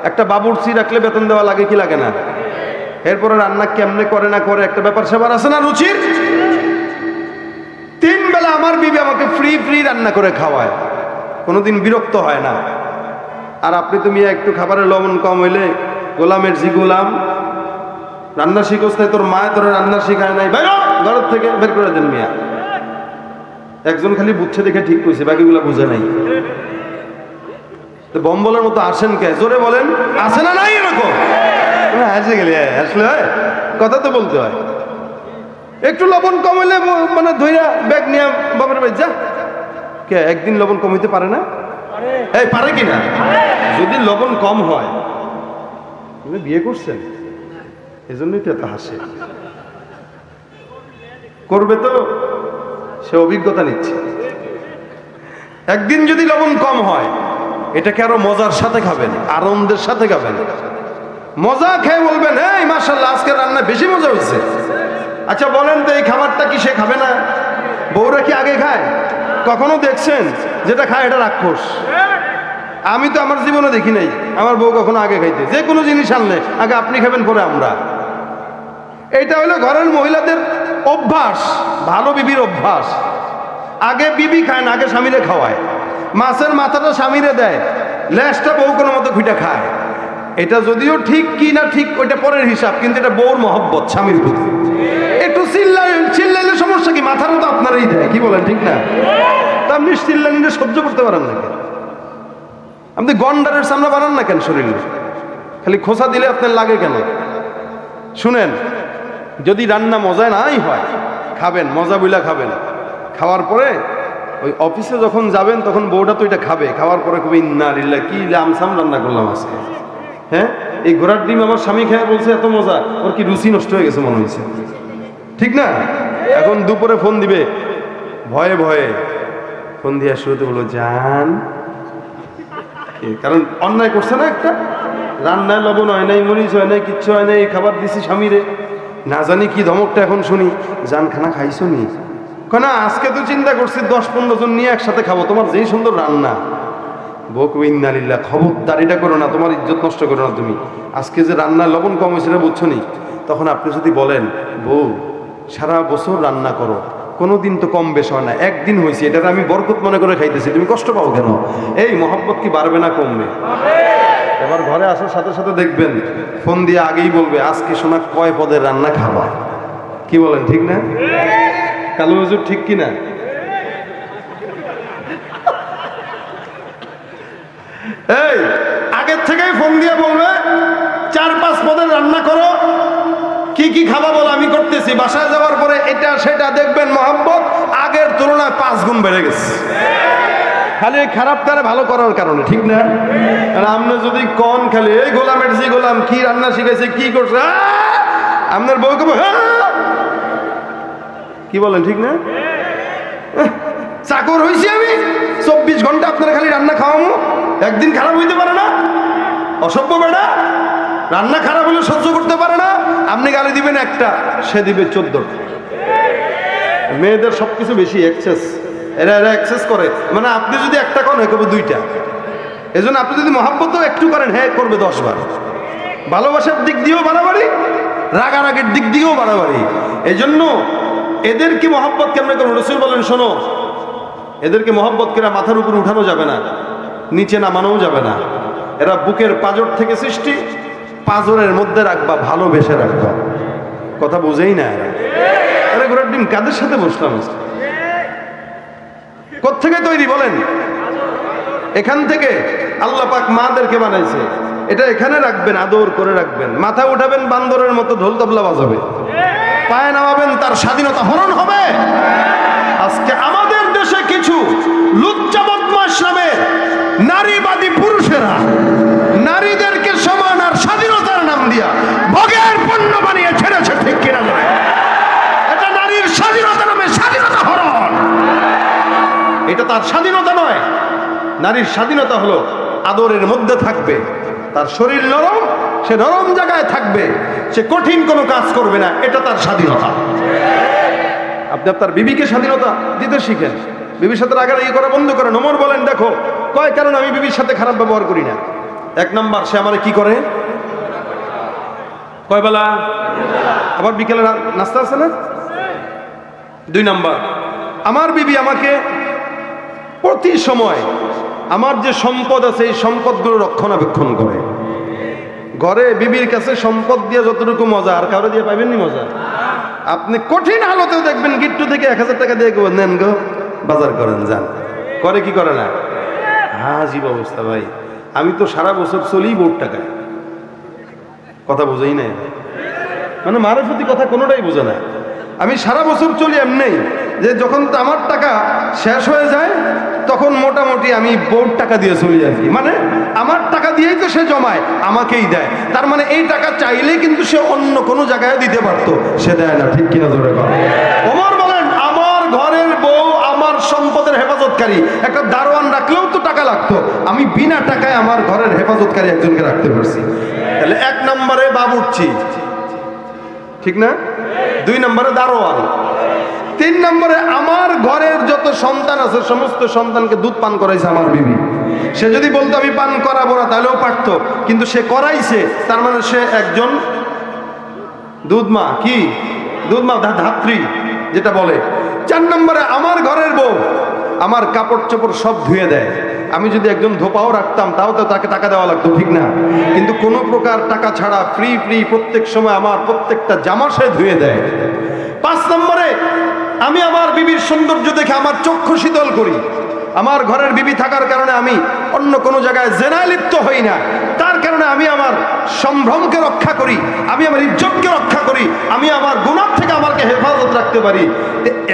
একটা বাবুর্চি রাখলে বেতন দেওয়া লাগে কি লাগে না? এরপরে রান্না কেমনে করে না করে একটা ব্যাপার স্যাপার আছে না, রুচির। 3 বেলা আমার বিবি আমাকে ফ্রি রান্না করে খাওয়ায়, কোনোদিন বিরক্ত হয় না। আর আপনি তুমি একটু খাবারের লবণ কম হইলে গোলামের জি গোলাম, রান্না শিখোস নাই, তোর মা তোর রান্না শিখায় নাই, বাইরে ঘরের থেকে বের করে দেন মিয়া। একজন খালি বুঝছে দেখে ঠিক কইছে, বাকিগুলা বুঝে নাই। তো বম্বলের মতো আসেন কে? জোরে বলেন, আসে না নাই এরকম? হাসে গেলে আসলে হয়, কথা তো বলতে হয়। একটু লবণ কম হইলে মানে ধইরা ব্যাগ নিয়ে বাবার বাড়ি যা। কে একদিন লবণ কম হইতে পারে না? এই পারে কিনা? যদি লবণ কম হয়, তুমি বিয়ে করছেন এজন্যই তো এত হাসে। করবে তো, সে অভিজ্ঞতা নিচ্ছে। একদিন যদি লবণ কম হয়, এটাকে আরো মজার সাথে খাবেন, আনন্দের সাথে খাবেন। মজা খেয়ে বলবেন, এই মাশাআল্লাহ আজকে রান্না বেশি মজা হচ্ছে। আচ্ছা বলেন তো, এই খাবারটা কি সে খাবে না? বউরা কি আগে খায়? কখনো দেখছেন যেটা খায় এটা রাক্ষস? আমি তো আমার জীবনে দেখি নাই আমার বউ কখনো আগে খাইতে। যে কোনো জিনিস আনলে আগে আপনি খাবেন, পরে আমরা। এইটা হলো ঘরের মহিলাদের অভ্যাস, ভালো বিবির অভ্যাস। আগে বিবি খায় না, আগে স্বামীরে খাওয়ায়। মাছের মাথাটা স্বামীরে দেয়, লেজটা বউ কোনো মতো খুঁটে খায়। এটা যদিও ঠিক কি না ঠিক ওইটা পরের হিসাব, কিন্তু এটা বউর মহব্বত স্বামীর প্রতি। একটু চিল্লাইলে সমস্যা কি? মাথারও তো আপনারই দেয়, কি বলেন ঠিক না? তা আপনি চিল্লাইলে সহ্য করতে পারেন না কেন? আপনি গন্ডারের সামনে বানান না কেন শরীরে? খালি খোসা দিলে আপনার লাগে কেন? শুনেন, যদি রান্না মজা নাই হয়, খাবেন, মজা বুইলা খাবেন। খাওয়ার পরে ওই অফিসে যখন যাবেন তখন বউটা তো এটা খাবে। খাওয়ার পরে খুবই ইন্না লিল্লাহ, কি লামসাম রান্না করলাম আজকে। হ্যাঁ, এই ঘোড়ার ডিম আমার স্বামী খেয়ে বলছে এত মজা, ওর কি রুচি নষ্ট হয়ে গেছে মনে হয়েছে, ঠিক না? এখন দুপুরে ফোন দিবে, ভয়ে ভয়ে ফোন দিয়ে শুরুতে বলো জান, কারণ অন্যায় করছে না একটা। রান্নায় লবণ হয় নাই, মরিচ হয় নাই, কিচ্ছু হয় নাই, খাবার দিছি স্বামীরে, না জানি কি ধমকটা এখন শুনি, জান খানা খাইছো নি? কেন আজকে তো চিন্তা করছি 10-15 জন নিয়ে একসাথে খাবো, তোমার যেই সুন্দর রান্না। বকু ইন্নালিল্লাহ, খবরদার এটা করো না, তোমার ইজ্জত নষ্ট করো না তুমি। আজকে যে রান্নায় লবণ কম হয়েছে এটা বুঝছো নি? তখন আপনি যদি বলেন, বউ সারা বছর রান্না করো, কোনোদিন তো কম বেশ হয় না, একদিন হয়েছে, এটা আমি বরকত মনে করে খাইতেছি, তুমি কষ্ট পাও কেন? এই মহব্বত কি বাড়বে না কমবে? এবার ঘরে আসার সাথে সাথে দেখবেন ফোন দিয়ে আগেই বলবে, আজকে শোনা কয় পদের রান্না খাবা। কি বলেন ঠিক না? কালো হুজুর ঠিক কিনা? এই আগের থেকেই ফোন দিয়ে বলবে 4-5 পদের রান্না করো, কি কি খাবা বলো, আমি করতেছি। বাসায় যাওয়ার পরে এটা সেটা দেখবেন মহব্বত আগের তুলনায় 5 গুণ বেড়ে গেছে, খালি খারাপ তারা ভালো করার কারণে, ঠিক না? আর আপনি যদি কন খালি এই গোলামের জি গোলাম কি রান্না শিখেছে, কি করছে, আপনার বউ কবে কি বলেন ঠিক না? চাকর হয়েছি আমি, 24 ঘন্টা আপনারা খালি রান্না খাওয়াবো, একদিন খারাপ হইতে পারে না? অসভ্য বেড়া, রান্না খারাপ হলে সহ্য করতে পারে না, আপনি গালি দিবেন একটা, সে দিবে 14টা। মেয়েদের সবকিছু বেশি এক্সেস, এরা এক্সেস করে, মানে আপনি যদি একটা করেন হয়ে করবে 2টা। এই জন্য আপনি যদি মহাব্বতও একটু করেন, হ্যাঁ করবে 10 বার। ভালোবাসার দিক দিয়েও বাড়াবাড়ি, রাগারাগের দিক দিয়েও বাড়াবাড়ি। এই জন্য এদেরকে মহব্বত কেমন করবো? রসুল বলেন, শোনো, এদেরকে মহব্বত করে মাথার উপর উঠানো যাবে না, নিচে নামানোও যাবে না। এরা বুকের পাঁজর থেকে সৃষ্টি, পাঁজরের মধ্যে রাখবা, ভালোবেসে রাখবা। কথা বুঝেই না এরা। আরে ঘোড়ার ডিম কাদের সাথে বসলাম? কোত্থেকে তৈরি বলেন? এখান থেকে আল্লাহ পাক মাদেরকে বানাইছে, এটা এখানে রাখবেন, আদর করে রাখবেন। মাথা উঠাবেন বান্দরের মতো, ঢোল তবলা বাজাবে, পায়ে নামাবেন, তার স্বাধীনতা হরণ হবে। আজকে আমাদের দেশে কিছু লুচ্চা বদমাশ নামে নারীবাদী পুরুষেরা নারীদেরকে সমান আর স্বাধীনতার নাম দিয়া ভোগের পণ্য বানিয়ে ছেড়েছে, ঠিক কিনা? এটা নারীর স্বাধীনতা নামে স্বাধীনতা হরণ। এটা তার স্বাধীনতা নয়। নারীর স্বাধীনতা হলো আদরের মধ্যে থাকবে, তার শরীর নরম, সে নরম জায়গায় থাকবে, সে কঠিন কোনো কাজ করবে না, এটা তার স্বাধীনতা। আপনি আপনার বিবিকে স্বাধীনতা দিতে শিখেন, বিবির সাথে রাগারাগি করা বন্ধ করেন। ওমর বলেন, দেখো কয় কারণ আমি বিবির সাথে খারাপ ব্যবহার করি না। 1 নাম্বার, সে আমার কি করে, কয় বেলা, আবার বিকেলে নাস্তা আছে না। 2 নাম্বার, আমার বিবি আমাকে প্রতি সময় আমার যে সম্পদ আছে এই সম্পদগুলো রক্ষণাবেক্ষণ করে। ঘরে বিবির কাছে সম্পদ দিয়ে যতটুকু মজা আর কারো দিয়ে পাইবেন নি মজা? আপনি কঠিন হালতেও দেখবেন গিট্টু থেকে 1000 টাকা দিয়ে নেন গো, বাজার করেন, যান। করে কি করে না? আজীব অবস্থা ভাই। আমি তো সারা বছর চলি বোর্ড টাকায়, কথা বোঝেই নাই, মানে মারফতি কথা কোনোটাই বোঝে না। আমি সারা বছর চলি এমনি যে যখন আমার টাকা শেষ হয়ে যায় তখন মোটামুটি আমি বোর্ড টাকা দিয়ে চলি আর কি। মানে আমার টাকা দিয়েই তো সে জমায়, আমাকেই দেয়। তার মানে এই টাকা চাইলেই কিন্তু সে অন্য কোনো জায়গায় দিতে পারতো, সে দেয় না। ঠিক কিনা জোরে বলেন। ওমর বলেন, আমার ঘরের বউ আমার সম্পদের হেফাজতকারী, একটা দারোয়ান রাখলেও তো টাকা লাগতো, আমি বিনা টাকায় আমার ঘরের হেফাজতকারী একজনকে রাখতে পারছি। তাহলে 1 নম্বরে বাবুর্চি, ঠিক না? 2 নম্বরে দারোয়ান, 3 নম্বরে আমার ঘরের যত সন্তান আছে সমস্ত সন্তানকে দুধ পান করাইছে আমার বিবি। সে যদি বলতো আমি পান করাবো না তাহলেও পারতো, কিন্তু সে করাইছে, তার মানে সে একজন দুধ মা, কি দুধ মা, ধাত্রী যেটা বলে। 4 নম্বরে আমার ঘরের বউ আমার কাপড় চোপড় সব ধুয়ে দেয়। আমি যদি একজন ধোপাও রাখতাম তাও তো তাকে টাকা দেওয়া লাগতো, ঠিক না? কিন্তু কোনো প্রকার টাকা ছাড়া ফ্রি প্রত্যেক সময় আমার প্রত্যেকটা জামা সে ধুয়ে দেয়। 5 নম্বরে আমি আমার বিবির সৌন্দর্য দেখে আমার চক্ষু শীতল করি। আমার ঘরের বিবি থাকার কারণে আমি অন্য কোনো জায়গায় জেনায় লিপ্ত হই না, তার কারণে আমি আমার সম্ভ্রমকে রক্ষা করি, আমি আমার ইজ্জতকে রক্ষা করি, আমি আমার গুনাহ থেকে আমাকে হেফাজত রাখতে পারি।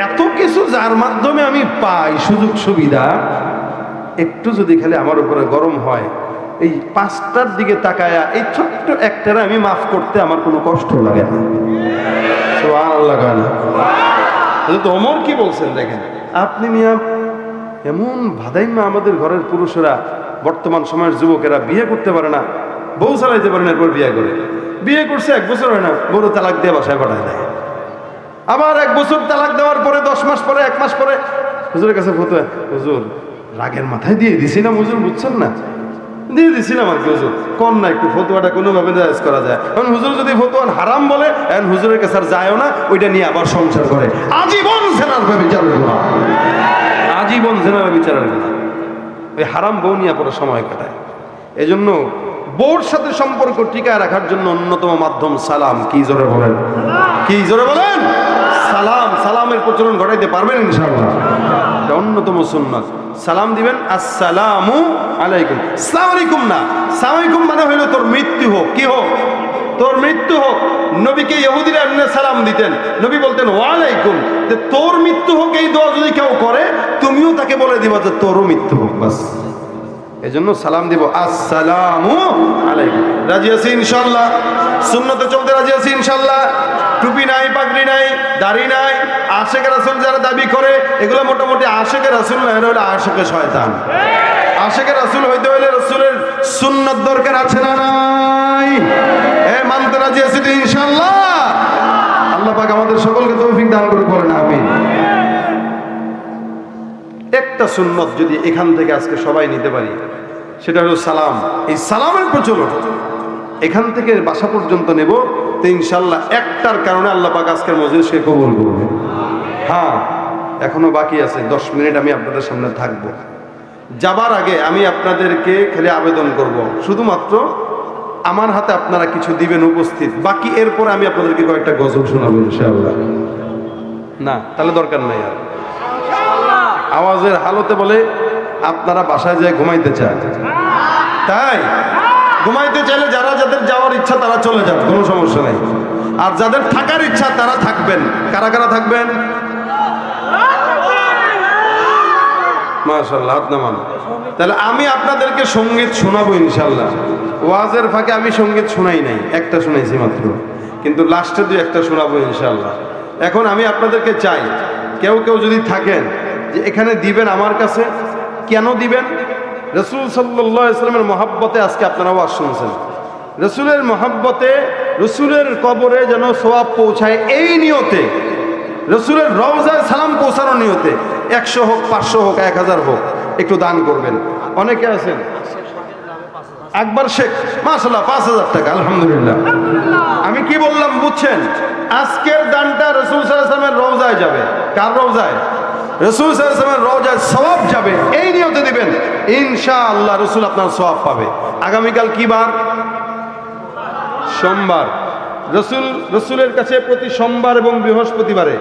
এত কিছু যার মাধ্যমে আমি পাই সুযোগ সুবিধা, একটু যদি খালি আমার উপরে গরম হয়, এই 5টার দিকে তাকায়া এই ছোট্ট একটারে আমি মাফ করতে আমার কোনো কষ্ট লাগে না। সুবহানাল্লাহ। তো ওমর কি বলছেন দেখেন, আপনি মিয়া এমন ভাদাইমা আমাদের ঘরের পুরুষেরা, বর্তমান সময়ের যুবকেরা বিয়ে করতে পারে না, বউ চালাইতে পারে না, এরপর বিয়ে করে। বিয়ে করছে 1 বছর হয় না, বড় তালাক দিয়ে বাসায় পাঠায় দেয়। আবার 1 বছর তালাক দেওয়ার পরে 10 মাস পরে, 1 মাস পরে হুজুরের কাছে ফতোয়া, হুজুর রাগের মাথায় দিয়ে দিছিলাম হুজুর, বুঝছেন না, দিয়ে দিছিলাম আর কি হুজুর, কোন না একটু ফতোয়াটা কোনোভাবে জায়েজ করা যায়। কারণ হুজুর যদি ফতোয়া হারাম বলে, এখন হুজুরের কাছে আর যায়ও না, ওইটা নিয়ে আবার সংসার করে, আজীবন জেনার বিচার করা, আজীবন জেনার বিচারের কথা, ওই হারাম বউ নিয়ে পরে সময় কাটায়। এজন্য বউর সাথে সম্পর্ক টিকায় রাখার জন্য অন্যতম মাধ্যম সালাম। কি জোরে বলেন, কি জোরে বলেন? সালাম, সালামের প্রচলন ঘটাইতে পারবেন ইনশাআল্লাহ, এটা অন্যতম সুন্নাত। সালাম দিবেন, আসসালামু আলাইকুম। আসসালামু আলাইকুম না, আসসালামু আলাইকুম মানে হইলো তোর মৃত্যু হোক, কি হোক, তোর মৃত্যু হোক। নবীকে ইহুদিরা এমনি সালাম দিতেন, নবী বলতেন ওয়ালাইকুম। তোর মৃত্যু হোক এই দোয়া যদি কেউ করে, তুমিও তাকে বলে দিবা যে তোরও মৃত্যু হোক, বাস। এজন্য সালাম দিব, আসসালামু আলাইকুম। রাজি আছি ইনশাআল্লাহ? সুন্নতে চলতে রাজি আছি ইনশাআল্লাহ? টুপি নাই, পাগড়ি নাই, দাড়ি নাই, আশেকে রাসূল যারা দাবি করে, এগুলো মোটামুটি আশেকে রাসূল না, এরা হলো আশেকে শয়তান। আশেকে রাসূল হইতে হইলে রাসূলের সুন্নাত দরকার আছে না নাই? মানতে রাজি আছি তো ইনশাআল্লাহ? আল্লাহ পাক আমাদের সকলকে তৌফিক দান করে, বলেন আমিন। একটা সুন্নত যদি এখান থেকে আজকে সবাই নিতে পারি, সেটা হলো সালাম। এই সালামের প্রচলন এখান থেকে বাসা পর্যন্ত নেব, তো ইনশাআল্লাহ একটার কারণে আল্লাহ পাক আজকের মজলিসকে কবুল করবে। হ্যাঁ, এখনো বাকি আছে, 10 মিনিট আমি আপনাদের সামনে থাকবো। যাবার আগে আমি আপনাদেরকে খালি আবেদন করব, শুধুমাত্র আমার হাতে আপনারা কিছু দিবেন উপস্থিত, বাকি এরপরে আমি আপনাদেরকে কয়েকটা গজল শোনাবো ইনশাআল্লাহ। না তাহলে দরকার নাই আর। আওয়াজের হালতে বলে আপনারা বাসায় যায় ঘুমাইতে চান, তাই ঘুমাইতে চাইলে যারা যাদের যাওয়ার ইচ্ছা তারা চলে যান, কোনো সমস্যা নেই। আর যাদের থাকার ইচ্ছা তারা থাকবেন। কারা কারা থাকবেন? মাশাআল্লাহ, হাত নামান। তাহলে আমি আপনাদেরকে সঙ্গীত শোনাবো ইনশাআল্লাহ। ওয়াজের ফাঁকে আমি সঙ্গীত শোনাই নাই, একটা শোনাইছি মাত্র, কিন্তু লাস্টে 2-1টা শোনাবো ইনশাআল্লাহ। এখন আমি আপনাদেরকে চাই, কেউ কেউ যদি থাকেন যে এখানে দিবেন আমার কাছে, কেন দিবেন? রাসূল সাল্লাল্লাহু আলাইহি ওয়াসাল্লামের মহব্বতে আজকে আপনারা ওয়াজ শুনছেন, রাসূলের মহব্বতে, রাসূলের কবরে যেন সওয়াব পৌঁছায় এই নিয়তে, রাসূলের রওজায় সালাম পৌঁছানোর নিয়তে 100 হোক, 500 হোক, 1000 হোক, একটু দান করবেন। অনেকে আছেন, আকবর শেখ মাশাআল্লাহ 5000 টাকা, আলহামদুলিল্লাহ। আমি কি বললাম বুঝছেন? আজকের দানটা রাসূল সাল্লাল্লাহু আলাইহি ওয়াসাল্লামের রওজায় যাবে। কার রওজায়? রাসূল সাল্লাল্লাহু আলাইহি ওয়াসাল্লামের রওজায় সওয়াব যাবে, এই নিয়তে দিবেন, ইনশাআল্লাহ রাসূল আপনার সওয়াব পাবে। আগামীকাল কি বার? সোমবার। রসুলের কাছে প্রতি সোমবার এবং বৃহস্পতিবারে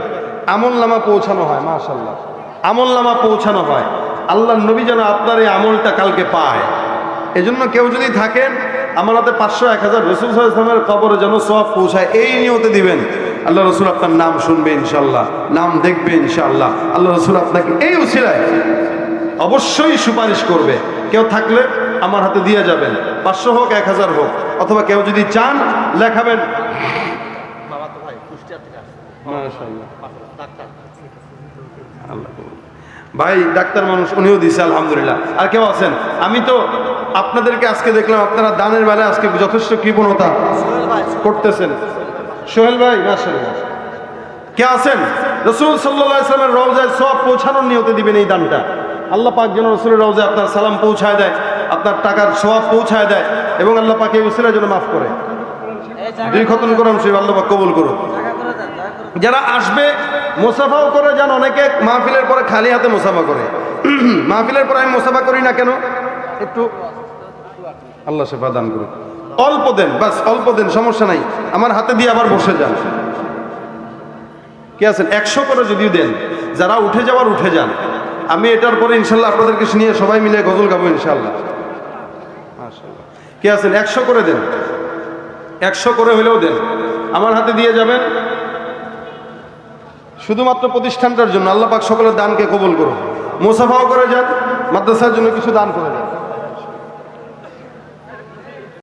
আমলনামা পৌঁছানো হয়। মাশাআল্লাহ, আমলনামা পৌঁছানো হয়। আল্লাহর নবী যেন আপনার এই আমলটা কালকে পায়। এজন্য কেউ যদি থাকেন আমার হাতে 500 1000 রসুল সাল্লাল্লাহু আলাইহি ওয়াসাল্লামের কবরে যেন সওয়াব পৌঁছায়, এই নিয়তে দিবেন। আল্লাহ রসুল আপনার নাম শুনবে ইনশাআল্লাহ, নাম দেখবে ইনশাআল্লাহ। আল্লাহ রসুল আপনাকে এই উসিলায় অবশ্যই সুপারিশ করবে। কেউ থাকলে আমার হাতে দিয়ে যাবেন, 500 হোক 1000 হোক, অথবা কেউ যদি চান লেখাবেন। ভাই ডাক্তার মানুষ, উনিও দিছে আলহামদুলিল্লাহ। আর কেউ আছেন? আমি তো আপনাদেরকে আজকে দেখলাম আপনারা দানের বেলায় আজকে যথেষ্ট কৃপণতা করতেছেন। সোহেল ভাই, মাশাআল্লাহ। কে আছেন রাসূল সাল্লাল্লাহু আলাইহি ওয়াসাল্লামের রওজায় সওয়াব পৌঁছানোর নিয়তে দিবেন এই দানটা? আল্লাহ পাক যেন রাসূলের রওজায় আপনার সালাম পৌঁছায় দেয়, আপনার টাকার সওয়াব পৌঁছায় দেয়, এবং আল্লাহ পাক এই উসিলার জন্য মাফ করে। দুই খতম করুন, সেই আল্লাহ পাক কবুল করুন। যারা আসবে মুসাফাও করে যান। অনেকে মাহফিলের পরে খালি হাতে মুসাফা করে। মাহফিলের পরে আমি মুসাফা করি না কেন? একটু আল্লাহ শেফা দান করুন। অল্প দেন, বাস অল্প দেন, সমস্যা নাই। আমার হাতে দিয়ে আবার বসে যান। কে আছেন? 100 করে যদিও দেন, যারা উঠে যাওয়ার উঠে যান। আমি এটার পরে ইনশাল্লাহ আপনাদেরকে নিয়ে সবাই মিলে গজল গাবো ইনশাল্লাহ। মাশাআল্লাহ। কে আছেন? 100 করে দেন, 100 করে হলেও দেন, আমার হাতে দিয়ে যাবেন। শুধুমাত্র প্রতিষ্ঠানটার জন্য। আল্লাহ পাক সকলের দানকে কবুল করুন। মুসাফাও করে যান, মাদ্রাসার জন্য কিছু দান করে যান।